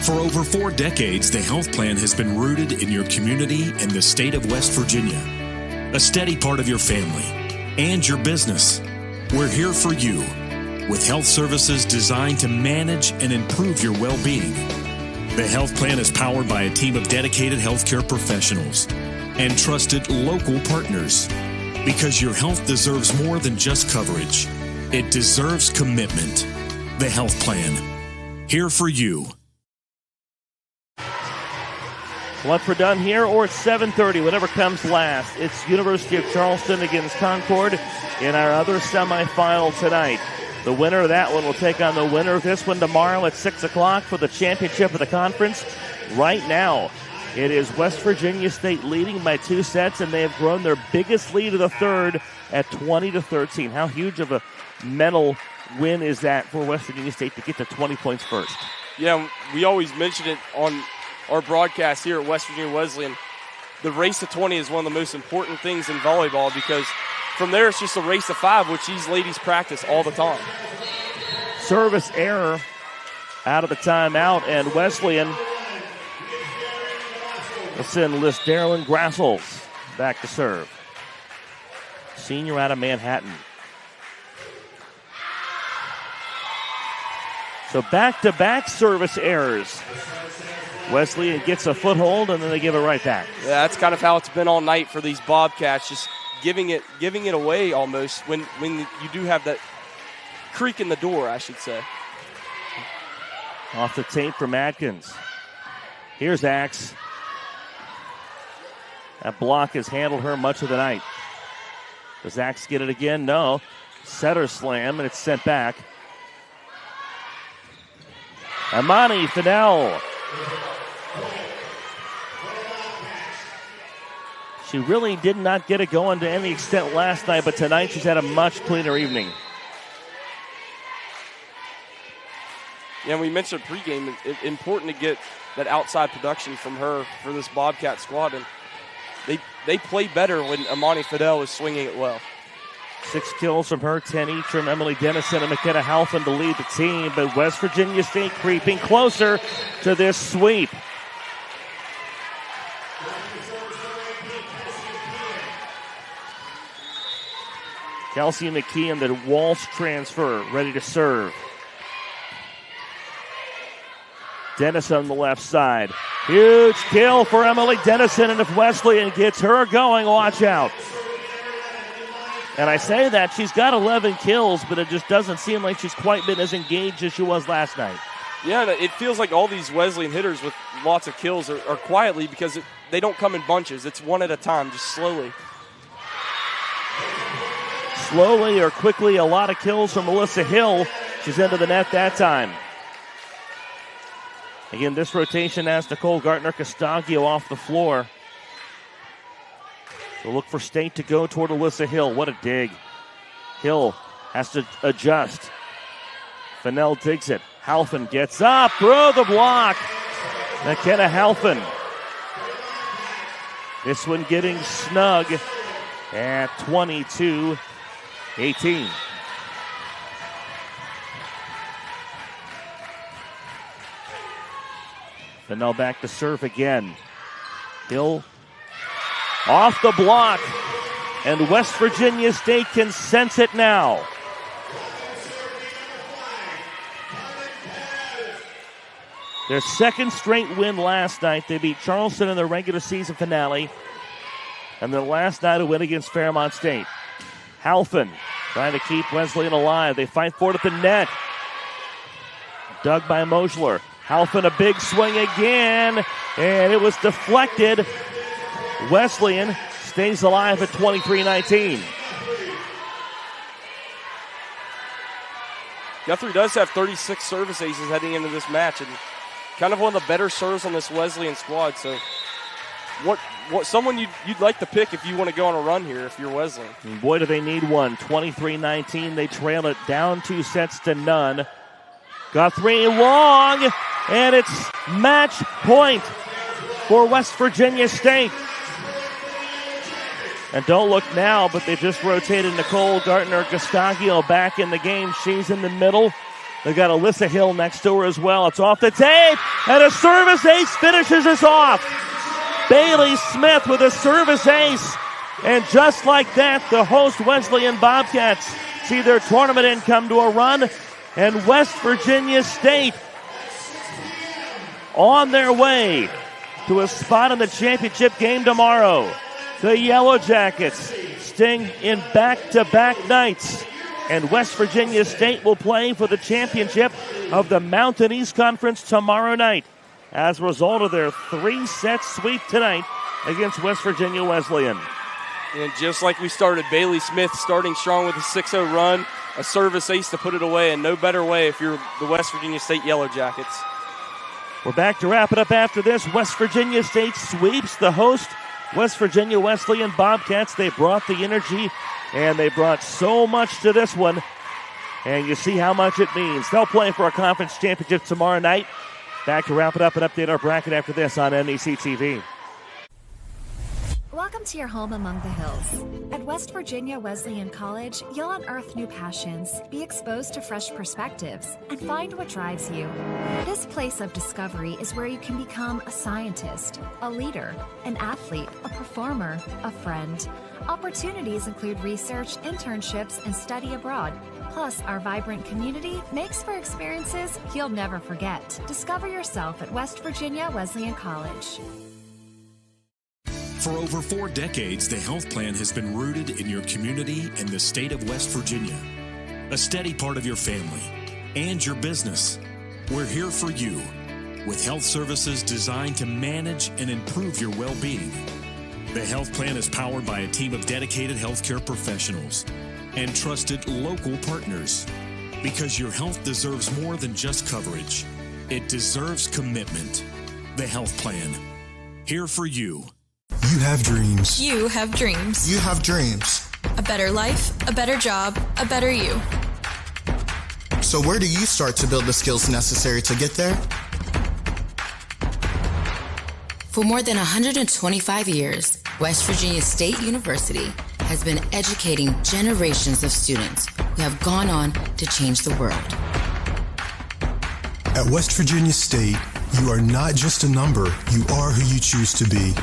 For over 4 decades, the health plan has been rooted in your community and the state of West Virginia. A steady part of your family and your business. We're here for you with health services designed to manage and improve your well-being. The health plan is powered by a team of dedicated healthcare professionals and trusted local partners. Because your health deserves more than just coverage. It deserves commitment. The health plan. Here for you. Once we're done here, or it's 7:30, whatever comes last. It's University of Charleston against Concord in our other semifinal tonight. The winner of that one will take on the winner of this one tomorrow at 6 o'clock for the championship of the conference. Right now, it is West Virginia State leading by 2 sets, and they have grown their biggest lead of the third at 20-13. How huge of a mental win is that for West Virginia State to get to 20 points first? Yeah, we always mention it on our broadcast here at West Virginia Wesleyan. The race to 20 is one of the most important things in volleyball because from there it's just a race to 5, which these ladies practice all the time. Service error out of the timeout, and Wesleyan will send Liz Darylyn Grassels back to serve. Senior out of Manhattan. So back-to-back service errors. Wesleyan gets a foothold, and then they give it right back. Yeah, that's kind of how it's been all night for these Bobcats, just giving it away almost when you do have that creak in the door, I should say. Off the tape from Atkins. Here's Axe. That block has handled her much of the night. Does Axe get it again? No. Setter slam, and it's sent back. Amani Fidel. She really did not get it going to any extent last night, but tonight she's had a much cleaner evening. Yeah, we mentioned pregame. It's important to get that outside production from her for this Bobcat squad, and they play better when Amani Fidel is swinging it well. 6 kills from her, 10 each from Emily Dennison and McKenna Halfin to lead the team, but West Virginia State creeping closer to this sweep. Kelsey McKee and the Walsh transfer, ready to serve. Dennison on the left side. Huge kill for Emily Dennison, and if Wesleyan gets her going, watch out. And I say that, she's got 11 kills, but it just doesn't seem like she's quite been as engaged as she was last night. Yeah, it feels like all these Wesleyan hitters with lots of kills are quietly because they don't come in bunches. It's one at a time, just slowly. Slowly or quickly, a lot of kills from Melissa Hill. She's into the net that time. Again, this rotation has Nicole Gartner-Castagio off the floor. So look for State to go toward Alyssa Hill. What a dig. Hill has to adjust. Fennell digs it. Halfin gets up through the block. McKenna Halfin. This one getting snug at 22-18. Fennell back to serve again. Hill off the block, and West Virginia State can sense it now. Their second straight win last night. They beat Charleston in the regular season finale. And then last night a win against Fairmont State. Halfin trying to keep Wesleyan alive. They fight for it at the net. Dug by Mosler. Halfin a big swing again. And it was deflected. Wesleyan stays alive at 23-19. Guthrie does have 36 service aces heading into this match, and kind of one of the better serves on this Wesleyan squad. So what someone you'd like to pick if you want to go on a run here if you're Wesleyan. And boy, do they need one. 23-19. They trail it down 2-0. Guthrie long, and it's match point for West Virginia State. And don't look now, but they just rotated Nicole Gartner-Gustagio back in the game. She's in the middle. They've got Alyssa Hill next to her as well. It's off the tape, and a service ace finishes us off. Bailey Smith with a service ace. And just like that, the host Wesleyan Bobcats see their tournament income to a run. And West Virginia State on their way to a spot in the championship game tomorrow. The Yellow Jackets sting in back-to-back nights. And West Virginia State will play for the championship of the Mountain East Conference tomorrow night as a result of their 3-set sweep tonight against West Virginia Wesleyan. And just like we started, Bailey Smith starting strong with a 6-0 run, a service ace to put it away, and no better way if you're the West Virginia State Yellow Jackets. We're back to wrap it up after this. West Virginia State sweeps the host West Virginia Wesleyan Bobcats. They brought the energy, and they brought so much to this one. And you see how much it means. They'll play for a conference championship tomorrow night. Back to wrap it up and update our bracket after this on MEC TV. Welcome to your home among the hills. At West Virginia Wesleyan College, you'll unearth new passions, be exposed to fresh perspectives, and find what drives you. This place of discovery is where you can become a scientist, a leader, an athlete, a performer, a friend. Opportunities include research, internships, and study abroad. Plus, our vibrant community makes for experiences you'll never forget. Discover yourself at West Virginia Wesleyan College. For over 4 decades, the health plan has been rooted in your community and the state of West Virginia. A steady part of your family and your business. We're here for you with health services designed to manage and improve your well-being. The health plan is powered by a team of dedicated healthcare professionals and trusted local partners. Because your health deserves more than just coverage. It deserves commitment. The health plan. Here for you. You have dreams. You have dreams. You have dreams. A better life, a better job, a better you. So where do you start to build the skills necessary to get there? For more than 125 years, West Virginia State University has been educating generations of students who have gone on to change the world. At West Virginia State, you are not just a number, you are who you choose to be.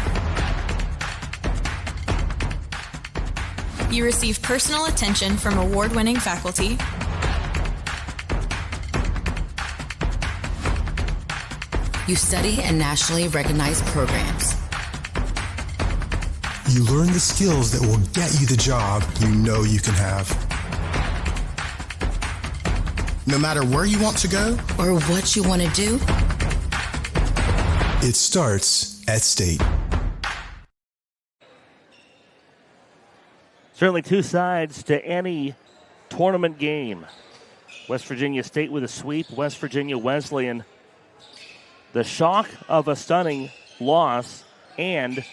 You receive personal attention from award-winning faculty. You study in nationally recognized programs. You learn the skills that will get you the job you know you can have. No matter where you want to go or what you want to do, it starts at State. Certainly two sides to any tournament game. West Virginia State with a sweep. West Virginia Wesleyan, the shock of a stunning loss and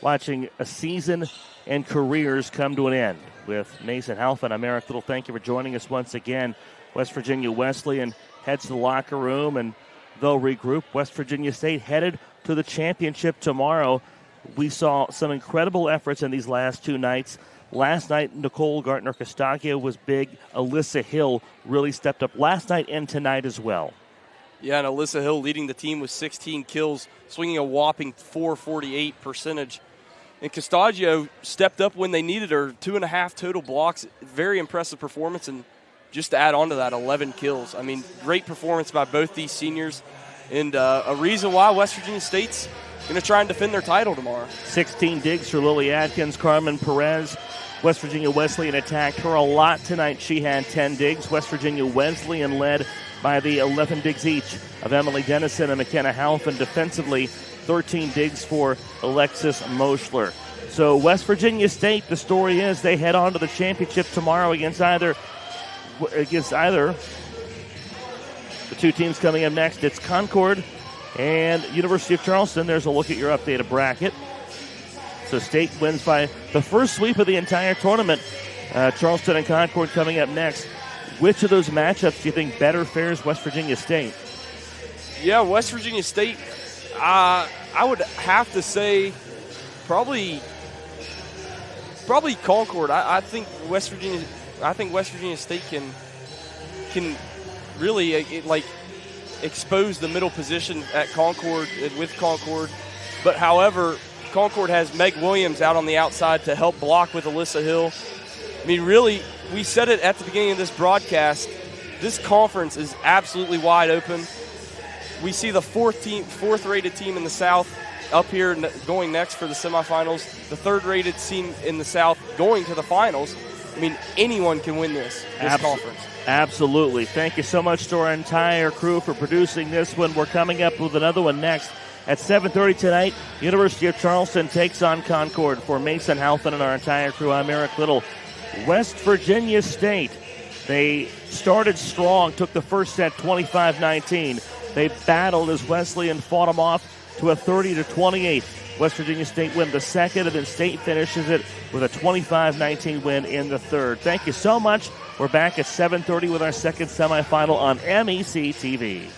watching a season and careers come to an end. With Mason Halfin, I'm Eric Little. Thank you for joining us once again. West Virginia Wesleyan heads to the locker room and they'll regroup. West Virginia State headed to the championship tomorrow. We saw some incredible efforts in these last two nights. Last night, Nicole Gartner-Castaglia was big. Alyssa Hill really stepped up last night and tonight as well. Yeah, and Alyssa Hill leading the team with 16 kills, swinging a whopping .448 percentage. And Castaglia stepped up when they needed her, 2.5 total blocks. Very impressive performance, and just to add on to that, 11 kills. I mean, great performance by both these seniors, and a reason why West Virginia State's going to try and defend their title tomorrow. 16 digs for Lily Atkins. Carmen Perez, West Virginia Wesleyan attacked her a lot tonight. She had 10 digs. West Virginia Wesleyan led by the 11 digs each of Emily Dennison and McKenna Halfin. Defensively, 13 digs for Alexis Moschler. So West Virginia State, the story is they head on to the championship tomorrow against either the two teams coming up next. It's Concord and University of Charleston. There's a look at your updated bracket. So State wins by the first sweep of the entire tournament. Charleston and Concord coming up next. Which of those matchups do you think better fares West Virginia State? Yeah, West Virginia State, I would have to say probably Concord. I think West Virginia State can really expose the middle position at Concord with Concord. But however, Concord has Meg Williams out on the outside to help block with Alyssa Hill. I mean, really, we said it at the beginning of this broadcast. This conference is absolutely wide open. We see the fourth-rated team in the South up here going next for the semifinals. The third-rated team in the South going to the finals. I mean, anyone can win this conference. Absolutely. Thank you so much to our entire crew for producing this one. We're coming up with another one next. At 7:30 tonight, University of Charleston takes on Concord. For Mason Halfin and our entire crew, I'm Eric Little. West Virginia State, they started strong, took the first set 25-19. They battled as Wesleyan fought them off to a 30-28. West Virginia State win the second, and then State finishes it with a 25-19 win in the third. Thank you so much. We're back at 7:30 with our second semifinal on MEC TV.